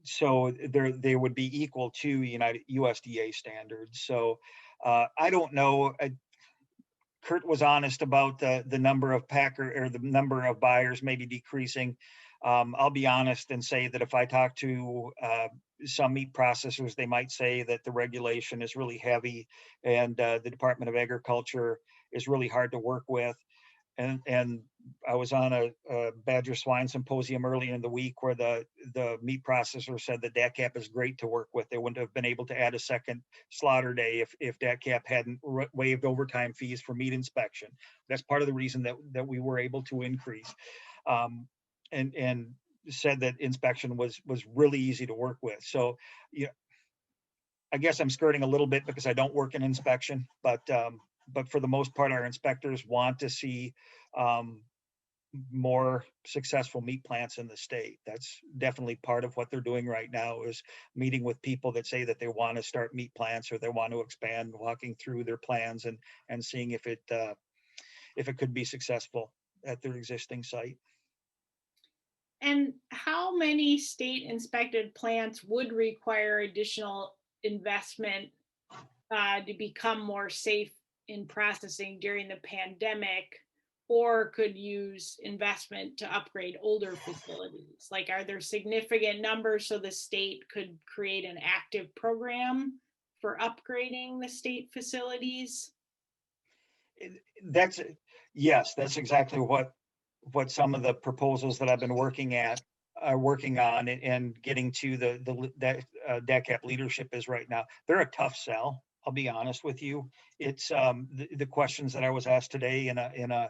So they would be equal to USDA standards. So I don't know. Curt was honest about the number of the number of buyers maybe decreasing. I'll be honest and say that if I talk to some meat processors, they might say that the regulation is really heavy and the Department of Agriculture is really hard to work with. And I was on a Badger Swine Symposium early in the week where the meat processor said that DATCP is great to work with. They wouldn't have been able to add a second slaughter day if DATCP hadn't waived overtime fees for meat inspection. That's part of the reason that we were able to increase. And said that inspection was really easy to work with. So, yeah, I guess I'm skirting a little bit because I don't work in inspection, but for the most part, our inspectors want to see more successful meat plants in the state. That's definitely part of what they're doing right now, is meeting with people that say that they want to start meat plants or they want to expand, walking through their plans and seeing if it could be successful at their existing site. And how many state inspected plants would require additional investment to become more safe in processing during the pandemic, or could use investment to upgrade older facilities? Like, are there significant numbers so the state could create an active program for upgrading the state facilities? Yes, that's exactly what some of the proposals that I've been working on and getting to that DATCP leadership is right now. They're a tough sell. I'll be honest with you. It's the questions that I was asked today in a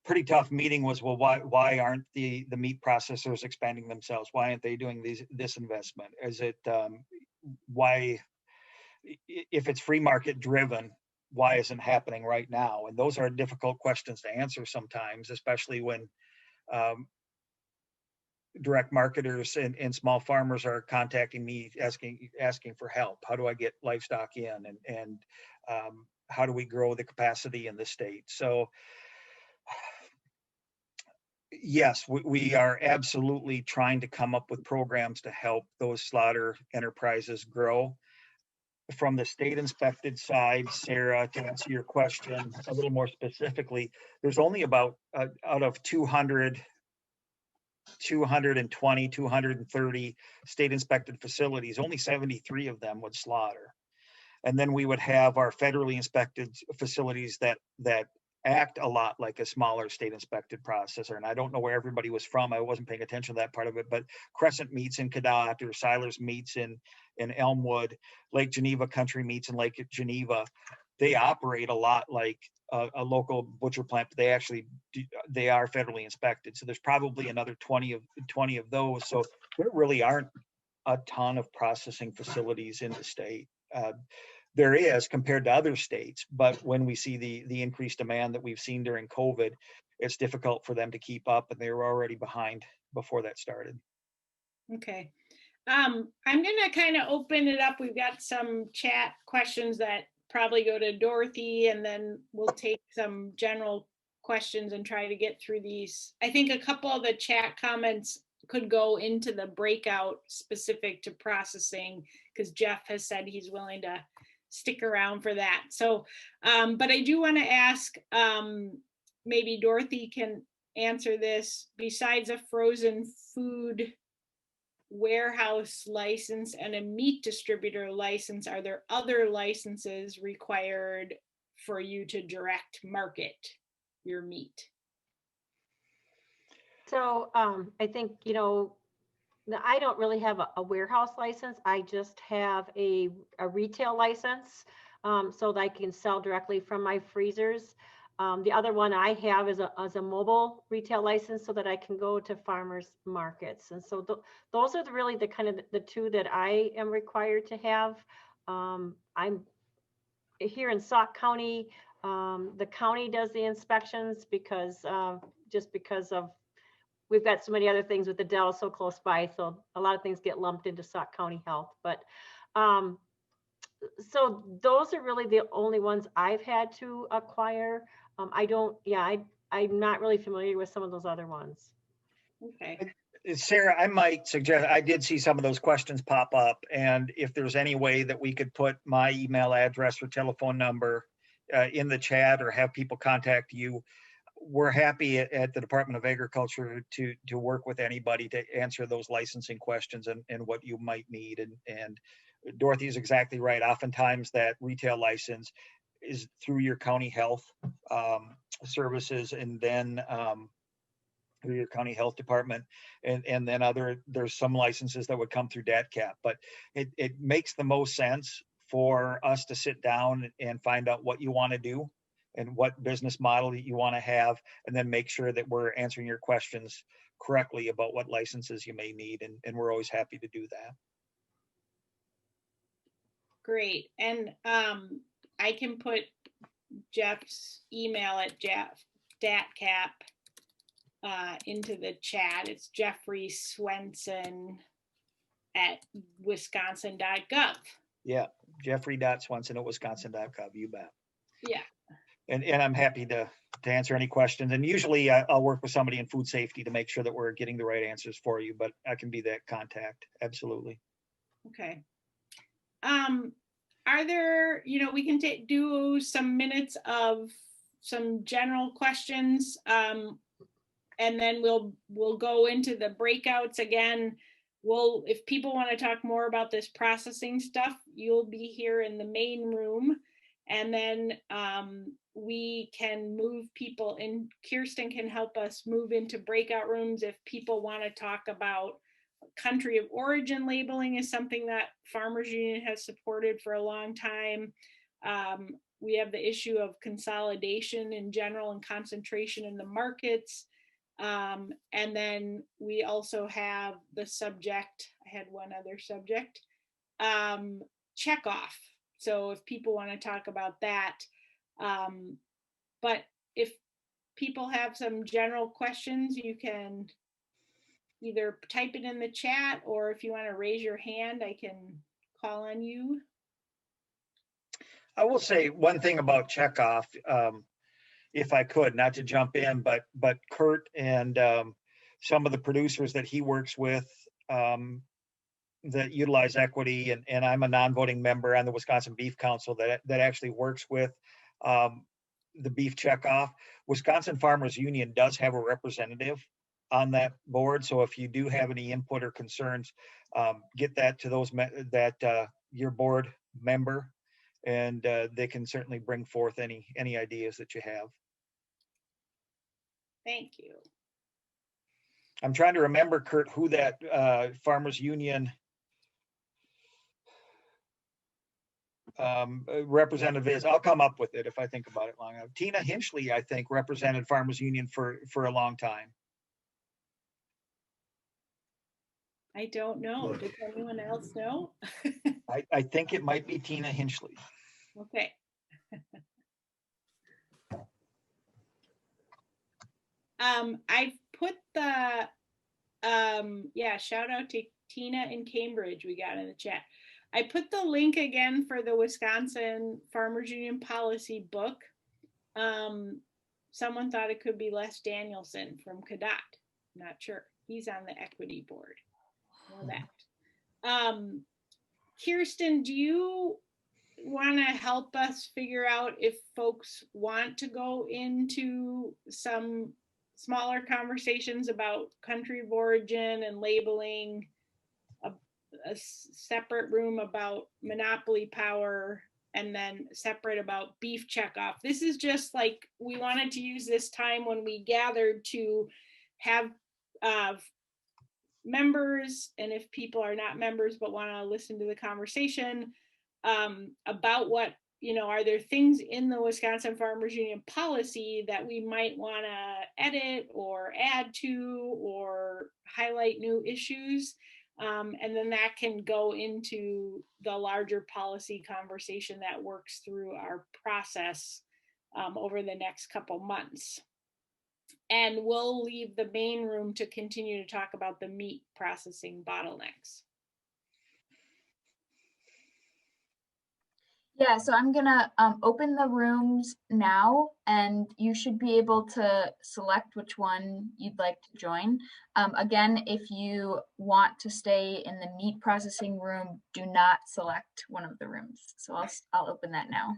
pretty tough meeting was, well, why aren't the meat processors expanding themselves? Why aren't they doing this investment? Is it why, if it's free market driven, why isn't happening right now? And those are difficult questions to answer sometimes, especially when direct marketers and small farmers are contacting me asking for help. How do I get livestock in, and how do we grow the capacity in the state? So yes, we are absolutely trying to come up with programs to help those slaughter enterprises grow. From the state inspected side, Sarah, to answer your question a little more specifically, there's only about out of 220, 230 state inspected facilities, only 73 of them would slaughter. And then we would have our federally inspected facilities that act a lot like a smaller state inspected processor. And I don't know where everybody was from. I wasn't paying attention to that part of it, but Crescent Meats in Cadott, or Siler's Meats in Elmwood, Lake Geneva Country Meats in Lake Geneva, they operate a lot like a local butcher plant, but they are federally inspected. So there's probably another 20 of those. So there really aren't a ton of processing facilities in the state. There is compared to other states, but when we see the increased demand that we've seen during COVID, it's difficult for them to keep up, and they were already behind before that started. Okay. I'm going to kind of open it up. We've got some chat questions that probably go to Dorothy, and then we'll take some general questions and try to get through these. I think a couple of the chat comments could go into the breakout specific to processing, because Jeff has said he's willing to stick around for that. So, but I do want to ask, maybe Dorothy can answer this. Besides a frozen food warehouse license and a meat distributor license, are there other licenses required for you to direct market your meat? So I think, I don't really have a warehouse license. I just have a retail license, so that I can sell directly from my freezers. The other one I have is a mobile retail license so that I can go to farmers markets. And so those are really the kind of the two that I am required to have. I'm here in Sauk County. The county does the inspections because just because of we've got so many other things with the Dell so close by. So a lot of things get lumped into Sauk County Health. But so those are really the only ones I've had to acquire. I'm not really familiar with some of those other ones. Okay. Sarah, I might suggest, I did see some of those questions pop up, and if there's any way that we could put my email address or telephone number in the chat or have people contact you, we're happy at the Department of Agriculture to work with anybody to answer those licensing questions and what you might need. And Dorothy is exactly right. Oftentimes that retail license is through your county health services, and then through your county health department, and then there's some licenses that would come through DATCP, but it makes the most sense for us to sit down and find out what you want to do and what business model that you want to have, and then make sure that we're answering your questions correctly about what licenses you may need, and we're always happy to do that. Great. And I can put Jeff's email at DATCP into the chat. It's Jeffrey Swenson at wisconsin.gov. Yeah, Jeffrey.Swenson at wisconsin.gov. You bet. Yeah. And I'm happy to answer any questions. And usually I'll work with somebody in food safety to make sure that we're getting the right answers for you, but I can be that contact. Absolutely. Okay. Are there, we can do some minutes of some general questions, and then we'll go into the breakouts again. If people want to talk more about this processing stuff, you'll be here in the main room, and then we can move people in. Kirsten can help us move into breakout rooms if people want to talk about country of origin labeling is something that Farmers Union has supported for a long time. We have the issue of consolidation in general and concentration in the markets. And then we also have the subject, I had one other subject, checkoff. So if people want to talk about that, but if people have some general questions, you can either type it in the chat, or if you want to raise your hand, I can call on you. I will say one thing about checkoff, if I could, not to jump in, but Curt and some of the producers that he works with that utilize equity, and I'm a non-voting member on the Wisconsin Beef Council that actually works with the beef checkoff. Wisconsin Farmers Union does have a representative on that board. So if you do have any input or concerns, get that to those your board member, and they can certainly bring forth any ideas that you have. Thank you. I'm trying to remember, Curt, who that Farmers Union representative is. I'll come up with it if I think about it long enough. Tina Hinchley, I think, represented Farmers Union for a long time. I don't know. Does anyone else know? I think it might be Tina Hinchley. Okay. I've put the, shout out to Tina in Cambridge we got in the chat. I put the link again for the Wisconsin Farmers Union policy book. Someone thought it could be Les Danielson from Cadott. Not sure. He's on the equity board. Know that. Kirsten, do you want to help us figure out if folks want to go into some smaller conversations about country of origin and labeling, a separate room about monopoly power, and then separate about beef checkoff? This is just like, we wanted to use this time when we gathered to have members, and if people are not members but want to listen to the conversation about what are there things in the Wisconsin Farmers Union policy that we might want to edit or add to or highlight new issues? And then that can go into the larger policy conversation that works through our process over the next couple months. And we'll leave the main room to continue to talk about the meat processing bottlenecks. Yeah, so I'm gonna open the rooms now, and you should be able to select which one you'd like to join. Again, if you want to stay in the meat processing room, do not select one of the rooms. So I'll open that now.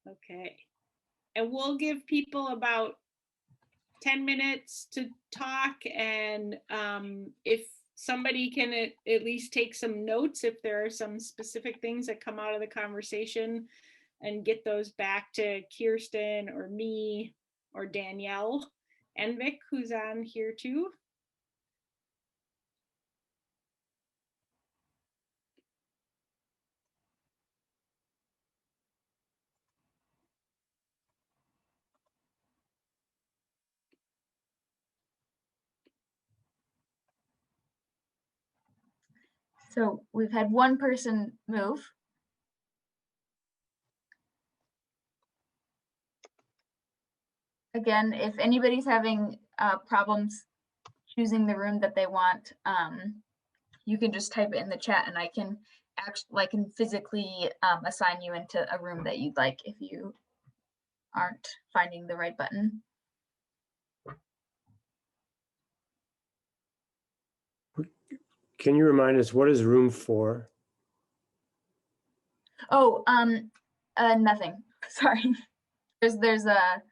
Okay. And we'll give people about 10 minutes to talk, and if somebody can at least take some notes if there are some specific things that come out of the conversation, and get those back to Kirsten or me or Danielle and Vic, who's on here too. So we've had one person move. Again, if anybody's having problems choosing the room that they want, you can just type it in the chat, and I can physically assign you into a room that you'd like if you aren't finding the right button. Can you remind us, what is room 4? Oh, nothing. Sorry. There's a,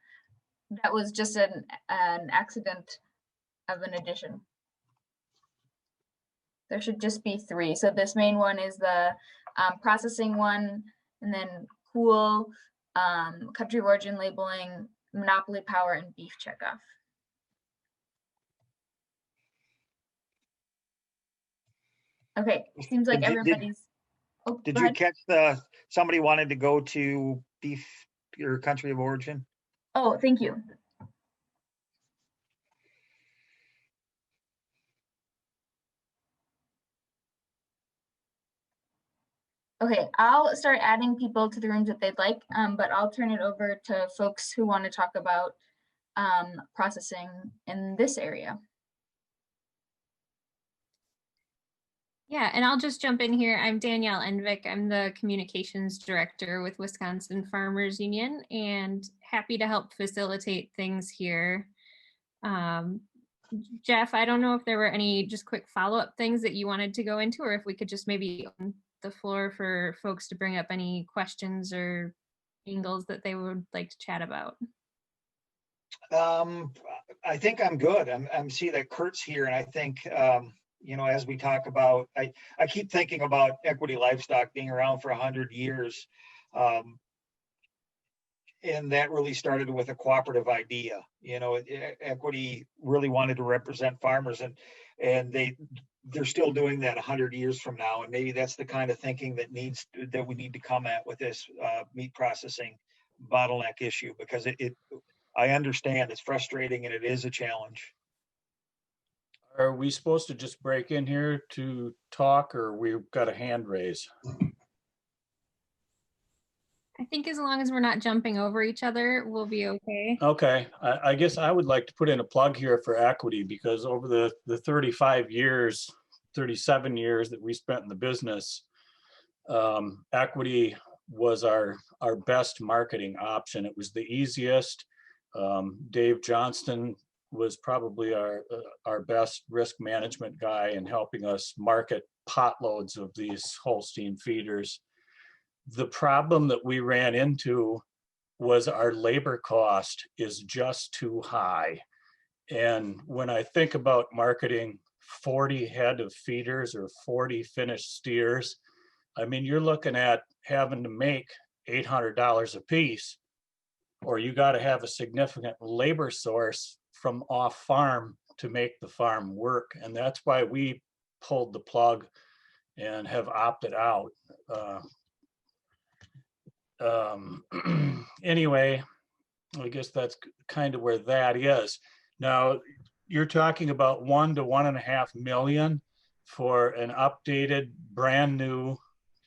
that was just an accident of an addition. There should just be 3. So this main one is the processing one, and then cool, country of origin labeling, monopoly power, and beef checkoff. Okay, seems like everybody's. Did you catch somebody wanted to go to beef, your country of origin? Oh, thank you. Okay, I'll start adding people to the rooms that they'd like, but I'll turn it over to folks who want to talk about processing in this area. Yeah, and I'll just jump in here. I'm Danielle Envik. I'm the communications director with Wisconsin Farmers Union, and happy to help facilitate things here. Jeff, I don't know if there were any just quick follow-up things that you wanted to go into, or if we could just maybe open the floor for folks to bring up any questions or angles that they would like to chat about. I think I'm good. I'm seeing that Curt's here, and I think as we talk about, I keep thinking about equity livestock being around for 100 years. And that really started with a cooperative idea. Equity really wanted to represent farmers, and they're still doing that 100 years from now. And maybe that's the kind of thinking that we need to come at with this meat processing bottleneck issue, because I understand it's frustrating and it is a challenge. Are we supposed to just break in here to talk, or we've got a hand raise? I think as long as we're not jumping over each other, we'll be okay. Okay, I guess I would like to put in a plug here for equity, because over the 35 years, 37 years that we spent in the business, equity was our best marketing option. It was the easiest. Dave Johnston was probably our best risk management guy in helping us market potloads of these Holstein feeders. The problem that we ran into was our labor cost is just too high. And when I think about marketing 40 head of feeders or 40 finished steers, I mean, you're looking at having to make $800 a piece, or you got to have a significant labor source from off farm to make the farm work. And that's why we pulled the plug and have opted out. Anyway, I guess that's kind of where that is. Now, you're talking about 1 to 1.5 million for an updated, brand new,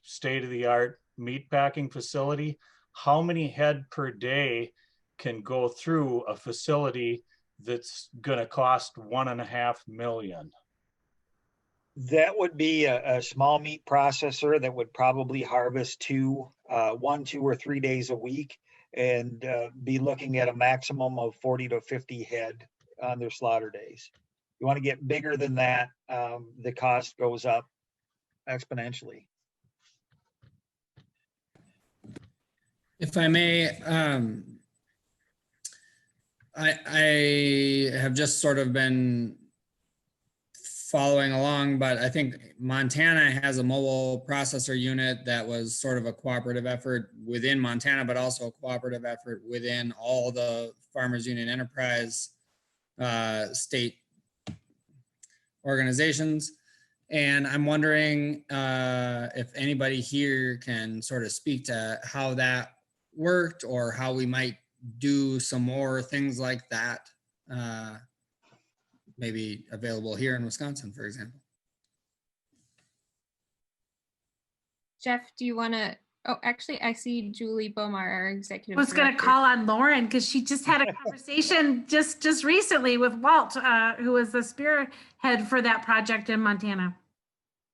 state-of-the-art meat packing facility. How many head per day can go through a facility that's going to cost 1.5 million? That would be a small meat processor that would probably harvest 1, 2, or 3 days a week, and be looking at a maximum of 40 to 50 head on their slaughter days. You want to get bigger than that, the cost goes up exponentially. If I may, I have just sort of been following along, but I think Montana has a mobile processor unit that was sort of a cooperative effort within Montana, but also a cooperative effort within all the Farmers Union Enterprise state organizations. And I'm wondering if anybody here can sort of speak to how that worked or how we might do some more things like that, maybe available here in Wisconsin, for example. Jeff, do you want to? Oh, actually, I see Julie Bomar, our executive. I was going to call on Lauren because she just had a conversation just recently with Walt, who was the spearhead for that project in Montana.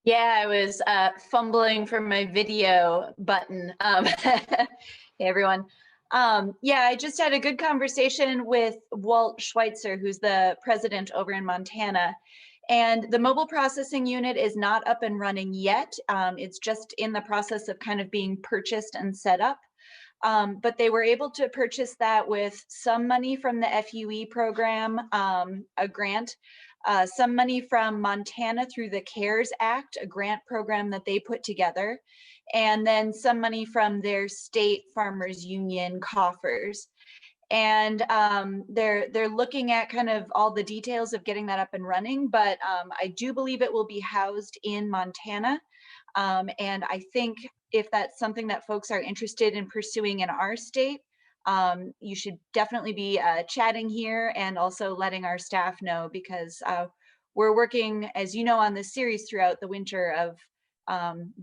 Yeah, I was fumbling for my video button. Hey, everyone. Yeah, I just had a good conversation with Walt Schweitzer, who's the president over in Montana. And the mobile processing unit is not up and running yet. It's just in the process of kind of being purchased and set up. But they were able to purchase that with some money from the FUE program, a grant, some money from Montana through the CARES Act, a grant program that they put together, and then some money from their state farmers union coffers. And they're looking at kind of all the details of getting that up and running, but I do believe it will be housed in Montana. And I think if that's something that folks are interested in pursuing in our state, you should definitely be chatting here and also letting our staff know, because we're working, as you know, on this series throughout the winter of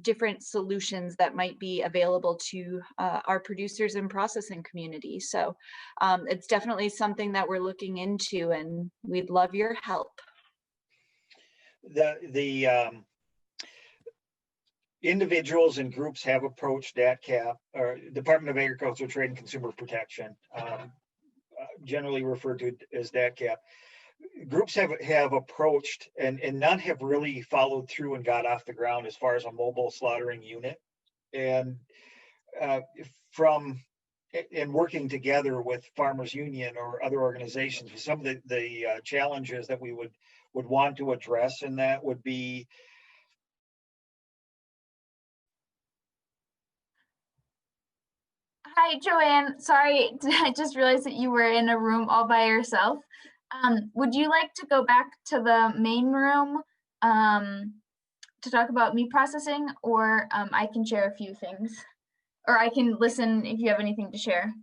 different solutions that might be available to our producers and processing community. So it's definitely something that we're looking into, and we'd love your help. The individuals and groups have approached DATCP, or Department of Agriculture, Trade and Consumer Protection, generally referred to as DATCP. Groups have approached, and none have really followed through and got off the ground as far as a mobile slaughtering unit. And in working together with Farmers Union or other organizations, some of the challenges that we would want to address in that would be Hi, Joanne. Sorry, I just realized that you were in a room all by yourself. Would you like to go back to the main room to talk about meat processing, or I can share a few things, or I can listen if you have anything to share.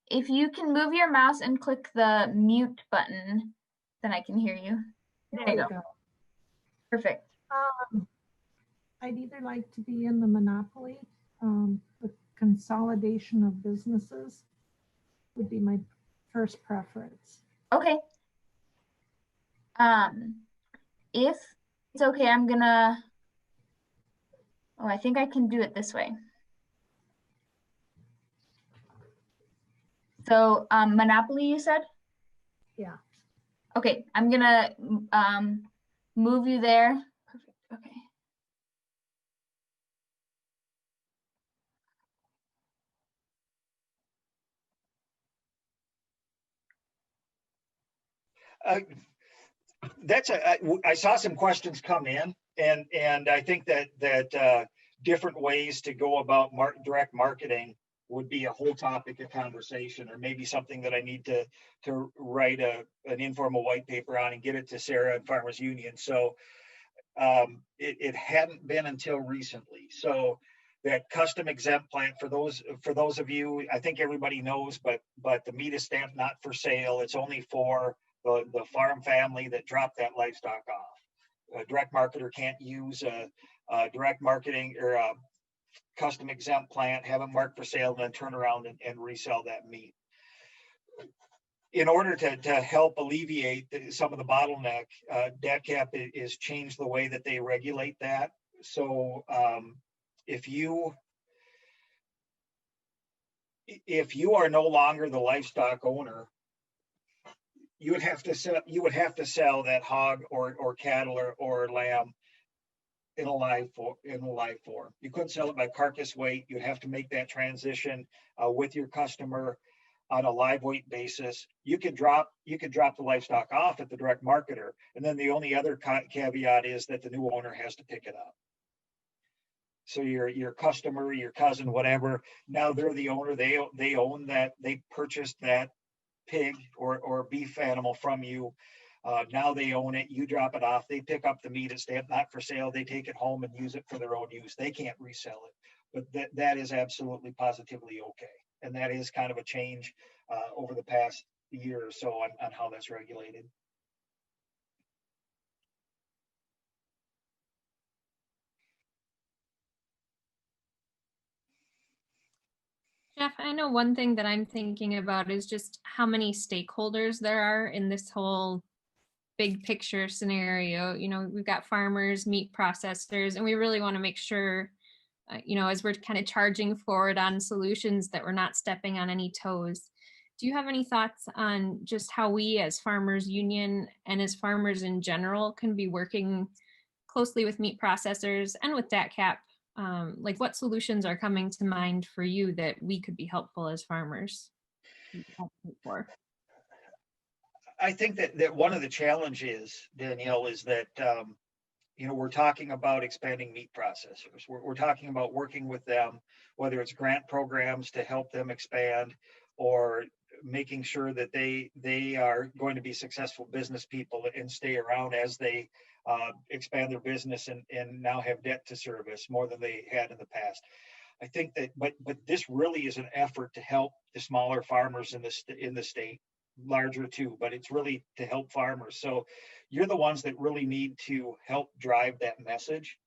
If you can move your mouse and click the mute button, then I can hear you. There you go. Perfect. I'd either like to be in the monopoly, the consolidation of businesses would be my first preference. Okay. If it's okay, I'm gonna, oh, I think I can do it this way. So monopoly, you said? Yeah. Okay, I'm gonna move you there. Perfect. Okay. I saw some questions come in, and I think that different ways to go about direct marketing would be a whole topic of conversation, or maybe something that I need to write an informal white paper on and get it to Sarah and Farmers Union. So it hadn't been until recently. So that custom exempt plant, for those of you, I think everybody knows, but the meat is stamped not for sale. It's only for the farm family that dropped that livestock off. A direct marketer can't use a direct marketing or a custom exempt plant, have it marked for sale, and then turn around and resell that meat. In order to help alleviate some of the bottleneck, DATCP is changed the way that they regulate that. So if you are no longer the livestock owner, you would have to sell that hog or cattle or lamb in a live form. You couldn't sell it by carcass weight. You'd have to make that transition with your customer on a live weight basis. You could drop the livestock off at the direct marketer, and then the only other caveat is that the new owner has to pick it up. So your customer, your cousin, whatever, now they're the owner. They own that. They purchased that pig or beef animal from you. Now they own it. You drop it off. They pick up the meat. It's stamped not for sale. They take it home and use it for their own use. They can't resell it. But that is absolutely positively okay. And that is kind of a change over the past year or so on how that's regulated. Jeff, I know one thing that I'm thinking about is just how many stakeholders there are in this whole big picture scenario. You know, we've got farmers, meat processors, and we really want to make sure, you know, as we're kind of charging forward on solutions, that we're not stepping on any toes. Do you have any thoughts on just how we as Farmers Union and as farmers in general can be working closely with meat processors and with DATCP? Like, what solutions are coming to mind for you that we could be helpful as farmers? I think that one of the challenges, Danielle, is that you know, we're talking about expanding meat processors. We're talking about working with them, whether it's grant programs to help them expand, or making sure that they are going to be successful business people and stay around as they expand their business and now have debt to service more than they had in the past. I think that, but this really is an effort to help the smaller farmers in the state, larger too, but it's really to help farmers. So you're the ones that really need to help drive that message.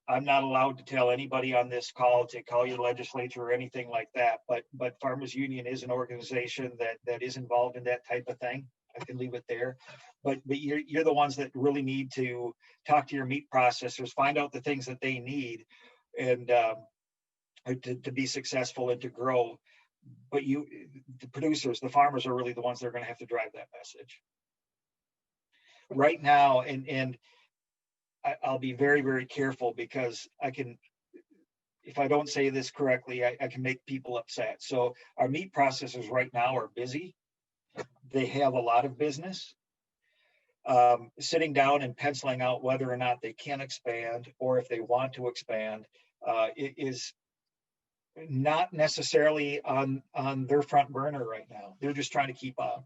I'm not allowed to tell anybody on this call to call your legislature or anything like that, but Farmers Union is an organization that is involved in that type of thing. I can leave it there, but you're the ones that really need to talk to your meat processors, find out the things that they need, and to be successful and to grow. But the producers, the farmers, are really the ones that are going to have to drive that message right now. And I'll be very, very careful, because if I don't say this correctly, I can make people upset. So our meat processors right now are busy. They have a lot of business. Sitting down and penciling out whether or not they can expand, or if they want to expand, it is not necessarily on their front burner right now. They're just trying to keep up.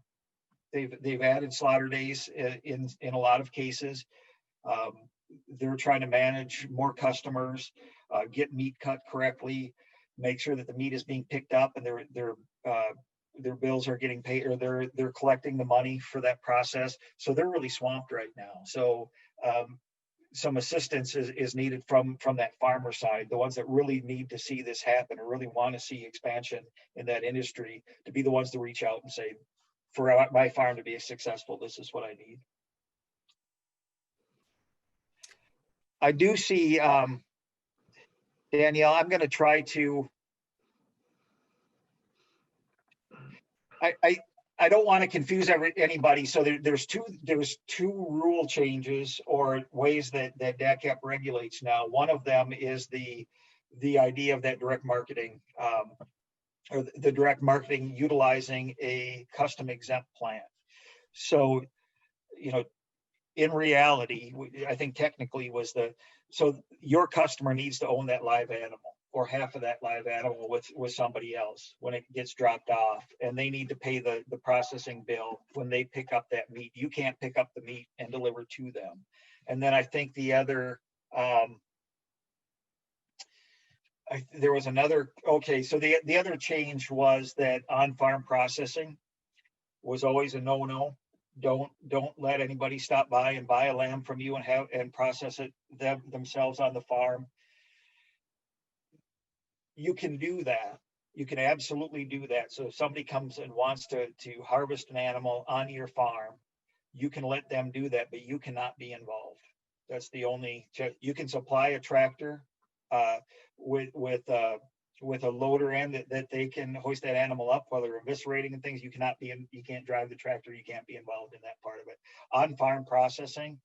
They've added slaughter days in a lot of cases. They're trying to manage more customers, get meat cut correctly, make sure that the meat is being picked up and their bills are getting paid, or they're collecting the money for that process. So they're really swamped right now. So some assistance is needed from that farmer side, the ones that really need to see this happen or really want to see expansion in that industry, to be the ones to reach out and say, for my farm to be successful, this is what I need. I do see, Danielle, I'm going to try to, I don't want to confuse anybody. So there's two rule changes or ways that DATCP regulates now. One of them is the idea of that direct marketing, or the direct marketing utilizing a custom exempt plant. So, you know, in reality, I think technically so your customer needs to own that live animal or half of that live animal with somebody else when it gets dropped off, and they need to pay the processing bill when they pick up that meat. You can't pick up the meat and deliver to them. And then I think the other, there was another, okay, so the other change was that on-farm processing was always a no-no. Don't let anybody stop by and buy a lamb from you and process it themselves on the farm. You can do that. You can absolutely do that. So if somebody comes and wants to harvest an animal on your farm, you can let them do that, but you cannot be involved. That's the only, you can supply a tractor with a loader end that they can hoist that animal up while they're eviscerating and things. You can't drive the tractor. You can't be involved in that part of it. On-farm processing,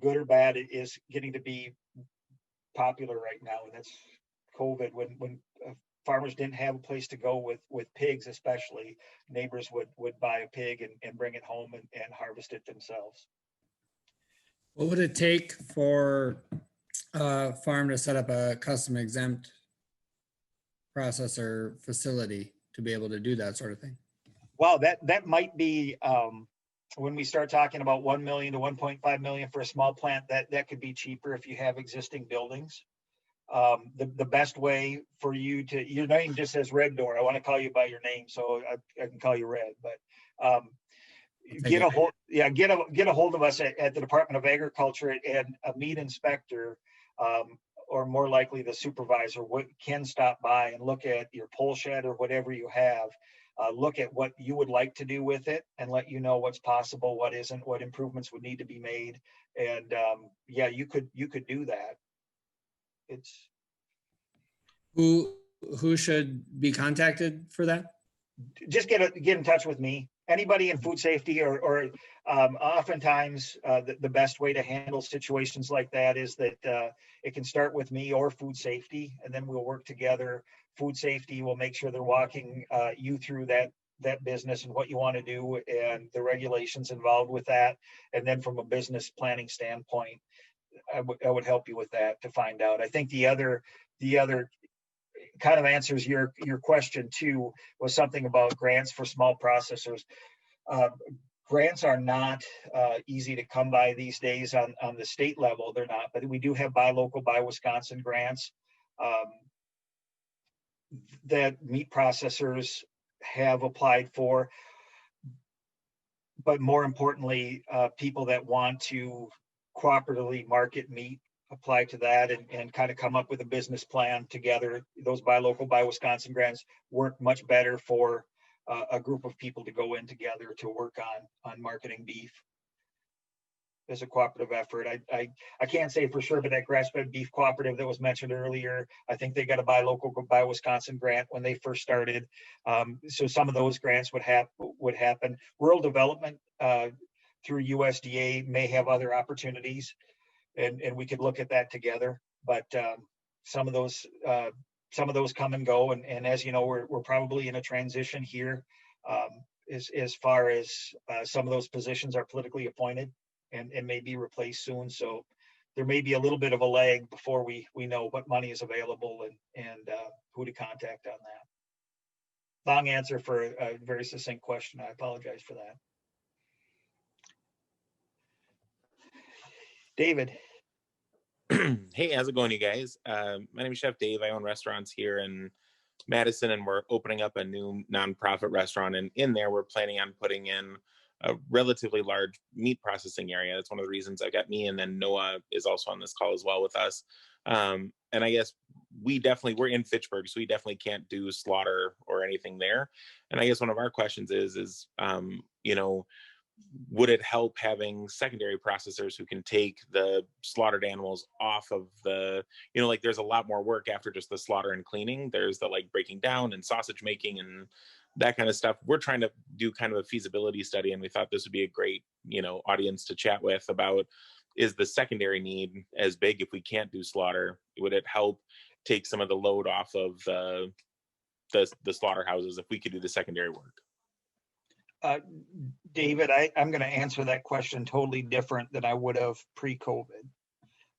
good or bad, it is getting to be popular right now, and that's COVID. When farmers didn't have a place to go with pigs, especially, neighbors would buy a pig and bring it home and harvest it themselves. What would it take for a farm to set up a custom exempt processor facility to be able to do that sort of thing? Well, that might be when we start talking about 1 million to 1.5 million for a small plant, that could be cheaper if you have existing buildings. The best way for you to, your name just says Red Door. I want to call you by your name, so I can call you Red. But get a hold of us at the Department of Agriculture, and a meat inspector, or more likely the supervisor, can stop by and look at your pole shed or whatever you have. Look at what you would like to do with it and let you know what's possible, what isn't, what improvements would need to be made. And yeah, you could do that. It's who should be contacted for that? Just get in touch with me. Anybody in food safety, or oftentimes the best way to handle situations like that is that it can start with me or food safety, and then we'll work together. Food safety will make sure they're walking you through that business and what you want to do and the regulations involved with that. And then from a business planning standpoint, I would help you with that to find out. I think the other kind of answers your question too was something about grants for small processors. Grants are not easy to come by these days on the state level. They're not, but we do have buy local, buy Wisconsin grants that meat processors have applied for. But more importantly, people that want to cooperatively market meat apply to that and kind of come up with a business plan together. Those buy local, buy Wisconsin grants work much better for a group of people to go in together to work on marketing beef as a cooperative effort. I can't say for sure, but that grass-fed beef cooperative that was mentioned earlier, I think they got a buy local, buy Wisconsin grant when they first started. So some of those grants would happen. Rural development through USDA may have other opportunities, and we could look at that together. But some of those come and go, and as you know, we're probably in a transition here as far as some of those positions are politically appointed and may be replaced soon. So there may be a little bit of a lag before we know what money is available and who to contact on that. Long answer for a very succinct question. I apologize for that. David. Hey, how's it going, you guys? My name is Chef Dave. I own restaurants here in Madison, and we're opening up a new nonprofit restaurant. And in there, we're planning on putting in a relatively large meat processing area. That's one of the reasons I got me. And then Noah is also on this call as well with us. And I guess we're in Fitchburg, so we definitely can't do slaughter or anything there. And I guess one of our questions is would it help having secondary processors who can take the slaughtered animals off of the, like there's a lot more work after just the slaughter and cleaning. There's the breaking down and sausage making and that kind of stuff. We're trying to do kind of a feasibility study, and we thought this would be a great, audience to chat with about, is the secondary need as big if we can't do slaughter? Would it help take some of the load off of the slaughterhouses if we could do the secondary work? David, I'm going to answer that question totally different than I would have pre-COVID.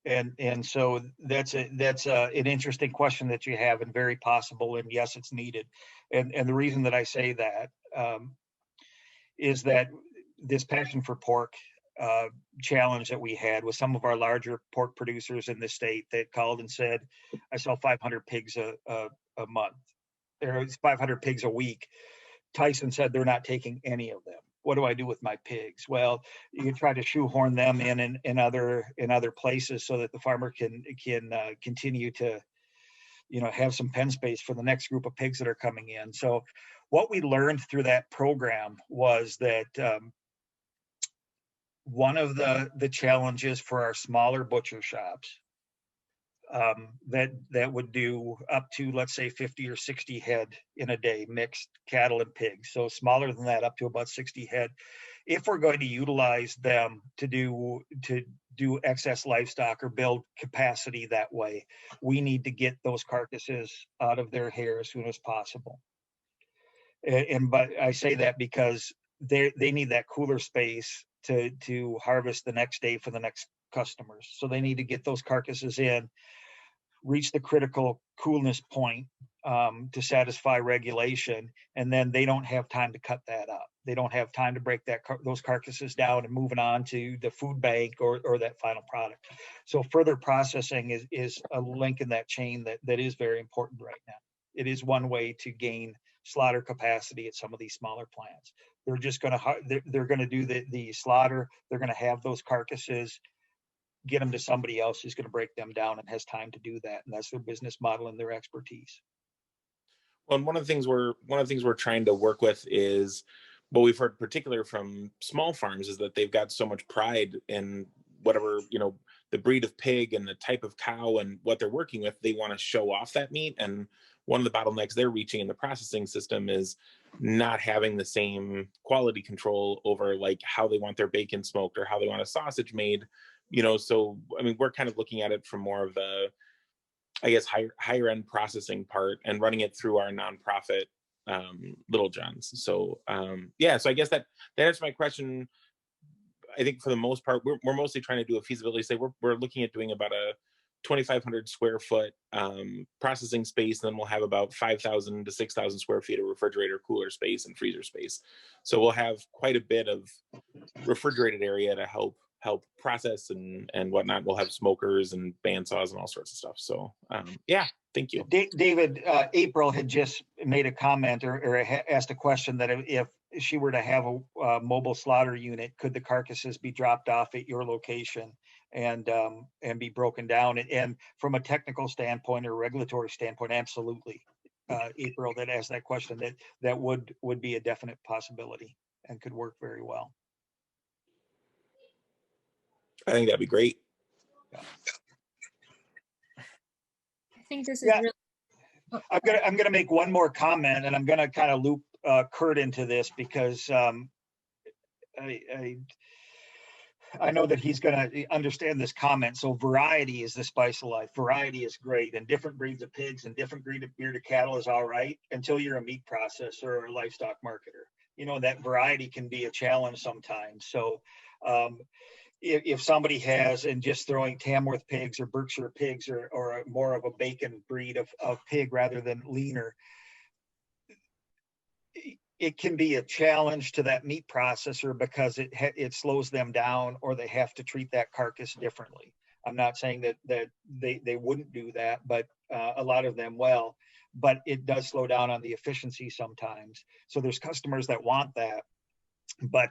And so that's an interesting question that you have, and very possible, and yes, it's needed. And the reason that I say that is that this passion for pork challenge that we had with some of our larger pork producers in the state that called and said, I sell 500 pigs a month. There's 500 pigs a week. Tyson said they're not taking any of them. What do I do with my pigs? Well, you try to shoehorn them in other places so that the farmer can continue to, have some pen space for the next group of pigs that are coming in. So what we learned through that program was that one of the challenges for our smaller butcher shops that would do up to, let's say, 50 or 60 head in a day, mixed cattle and pigs. So smaller than that, up to about 60 head. If we're going to utilize them to do excess livestock or build capacity that way, we need to get those carcasses out of their hair as soon as possible. But I say that because they need that cooler space to harvest the next day for the next customers. So they need to get those carcasses in, reach the critical coolness point to satisfy regulation, and then they don't have time to cut that up. They don't have time to break those carcasses down and moving on to the food bank or that final product. So further processing is a link in that chain that is very important right now. It is one way to gain slaughter capacity at some of these smaller plants. They're just going to they're going to do the slaughter. They're going to have those carcasses, get them to somebody else who's going to break them down and has time to do that, and that's their business model and their expertise. Well, and one of the things we're trying to work with is what we've heard, particular from small farms, is that they've got so much pride in whatever, the breed of pig and the type of cow and what they're working with. They want to show off that meat, and one of the bottlenecks they're reaching in the processing system is not having the same quality control over like how they want their bacon smoked or how they want a sausage made. So I mean, we're kind of looking at it from more of the, I guess, higher end processing part and running it through our nonprofit Little John's. So so I guess that answers my question. I think for the most part, we're mostly trying to do a feasibility study. We're looking at doing about a 2,500 square foot processing space, and then we'll have about 5,000 to 6,000 square feet of refrigerator, cooler space, and freezer space. So we'll have quite a bit of refrigerated area to help process and whatnot. We'll have smokers and bandsaws and all sorts of stuff. So thank you. David, April had just made a comment or asked a question that if she were to have a mobile slaughter unit, could the carcasses be dropped off at your location and be broken down? And from a technical standpoint or regulatory standpoint, absolutely. April that asked that question, that would be a definite possibility and could work very well. I think that'd be great. I think this is really. I'm gonna make one more comment, and I'm gonna kind of loop Curt into this because I know that he's gonna understand this comment. So variety is the spice of life. Variety is great, and different breeds of pigs and different breed of bearded cattle is all right until you're a meat processor or a livestock marketer. That variety can be a challenge sometimes. So if somebody has, and just throwing Tamworth pigs or Berkshire pigs or more of a bacon breed of pig rather than leaner, it can be a challenge to that meat processor because it slows them down, or they have to treat that carcass differently. I'm not saying that they wouldn't do that, but a lot of them will, but it does slow down on the efficiency sometimes. So there's customers that want that, but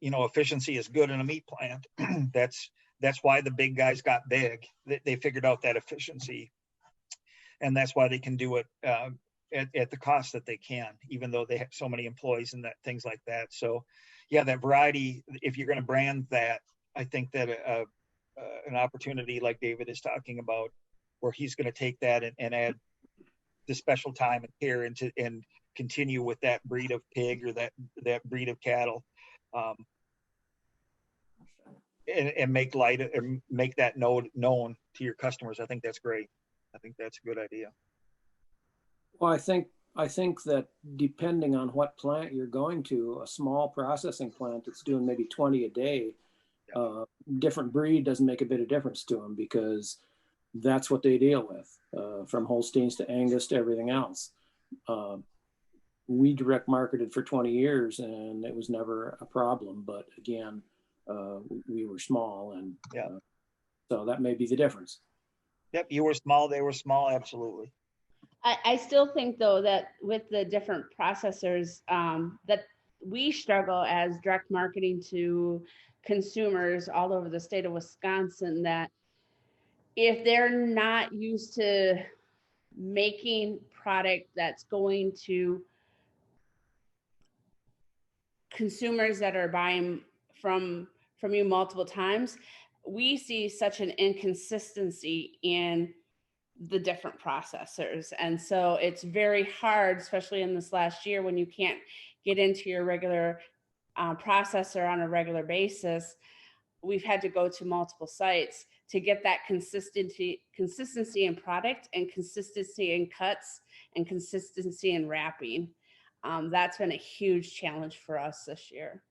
efficiency is good in a meat plant. That's why the big guys got big. They figured out that efficiency, and that's why they can do it at the cost that they can, even though they have so many employees and things like that. So that variety, if you're going to brand that, I think that an opportunity like David is talking about, where he's going to take that and add the special time and care and continue with that breed of pig or that breed of cattle, and make that known to your customers. I think that's great. I think that's a good idea. Well, I think that depending on what plant you're going to, a small processing plant that's doing maybe 20 a day, different breed doesn't make a bit of difference to them because that's what they deal with, from Holsteins to Angus to everything else. We direct marketed for 20 years and it was never a problem. But again, we were small, and so that may be the difference. Yep, you were small, they were small, absolutely. I still think though that with the different processors, that we struggle as direct marketing to consumers all over the state of Wisconsin, that if they're not used to making product that's going to consumers that are buying from you multiple times, we see such an inconsistency in the different processors. And so it's very hard, especially in this last year when you can't get into your regular processor on a regular basis. We've had to go to multiple sites to get that consistency in product and consistency in cuts and consistency in wrapping. That's been a huge challenge for us this year.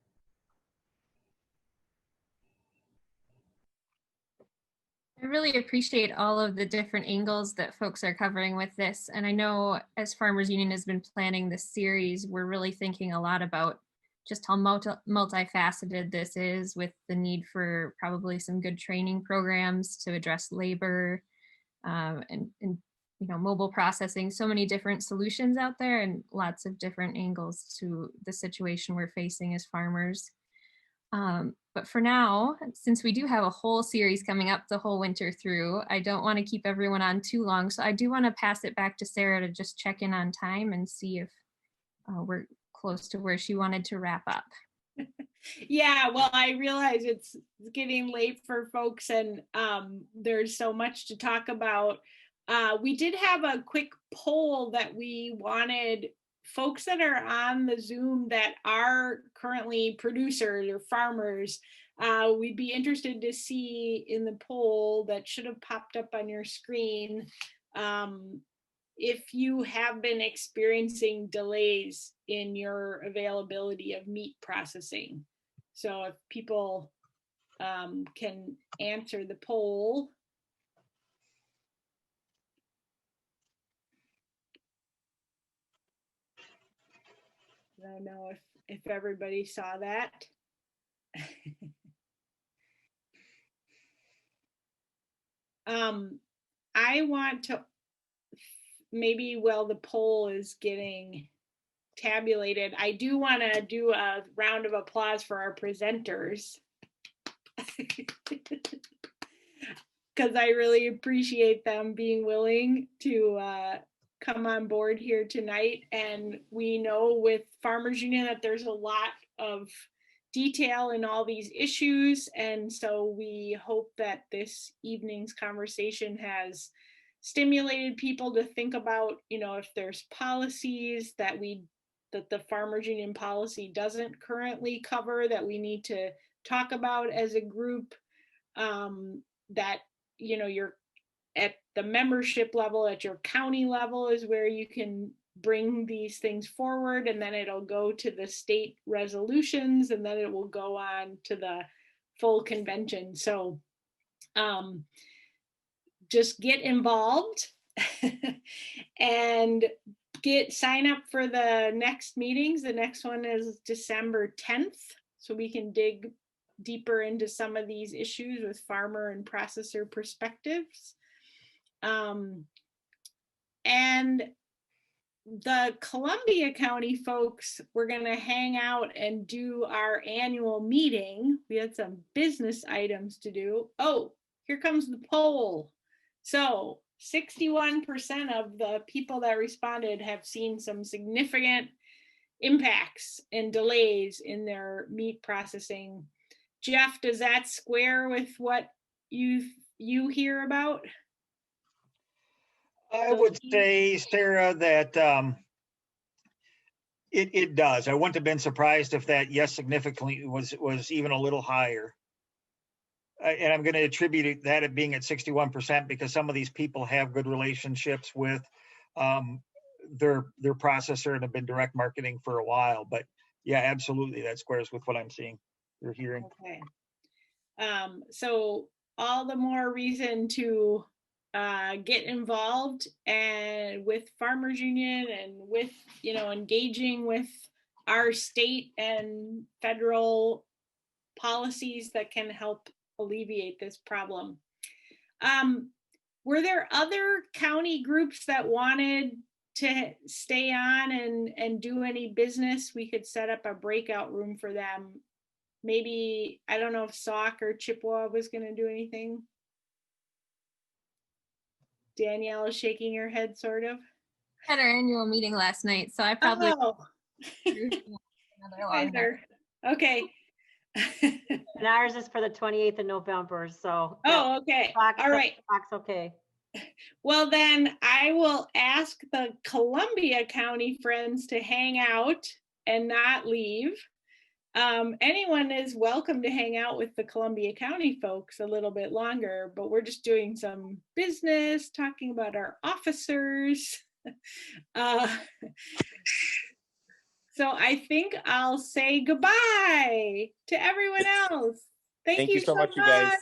I really appreciate all of the different angles that folks are covering with this. And I know as Farmers Union has been planning this series, we're really thinking a lot about just how multifaceted this is, with the need for probably some good training programs to address labor and you know, mobile processing, so many different solutions out there and lots of different angles to the situation we're facing as farmers. But for now, since we do have a whole series coming up the whole winter through, I don't want to keep everyone on too long. So I do want to pass it back to Sarah to just check in on time and see if we're close to where she wanted to wrap up. Yeah, well, I realize it's getting late for folks, and there's so much to talk about. We did have a quick poll that we wanted folks that are on the Zoom that are currently producers or farmers. We'd be interested to see in the poll that should have popped up on your screen, if you have been experiencing delays in your availability of meat processing. So if people can answer the poll. I don't know if everybody saw that. I want to, maybe while the poll is getting tabulated, I do want to do a round of applause for our presenters. Because I really appreciate them being willing to come on board here tonight. And we know with Farmers Union that there's a lot of detail in all these issues. And so we hope that this evening's conversation has stimulated people to think about, you know, if there's policies that the Farmers Union policy doesn't currently cover that we need to talk about as a group, that, you know, you're at the membership level, at your county level is where you can bring these things forward, and then it'll go to the state resolutions, and then it will go on to the full convention. So just get involved and sign up for the next meetings. The next one is December 10th, so we can dig deeper into some of these issues with farmer and processor perspectives. And the Columbia County folks, we're going to hang out and do our annual meeting. We had some business items to do. Oh, here comes the poll. So 61% of the people that responded have seen some significant impacts and delays in their meat processing. Jeff, does that square with what you hear about? I would say, Sarah, that it does. I wouldn't have been surprised if that yes significantly was even a little higher. And I'm going to attribute that at being at 61% because some of these people have good relationships with their processor and have been direct marketing for a while. But yeah, absolutely, that squares with what I'm seeing or hearing. Okay. So all the more reason to get involved and with Farmers Union and with, you know, engaging with our state and federal policies that can help alleviate this problem. Were there other county groups that wanted to stay on and do any business? We could set up a breakout room for them. Maybe, I don't know if Sauk or Chippewa was going to do anything. Danielle is shaking her head, sort of. Had our annual meeting last night, so I probably. Oh. Okay. And ours is for the 28th of November, so. Oh, okay. All right. Okay. Well, then I will ask the Columbia County friends to hang out and not leave. Anyone is welcome to hang out with the Columbia County folks a little bit longer, but we're just doing some business, talking about our officers. So I think I'll say goodbye to everyone else. Thank you so much, you guys.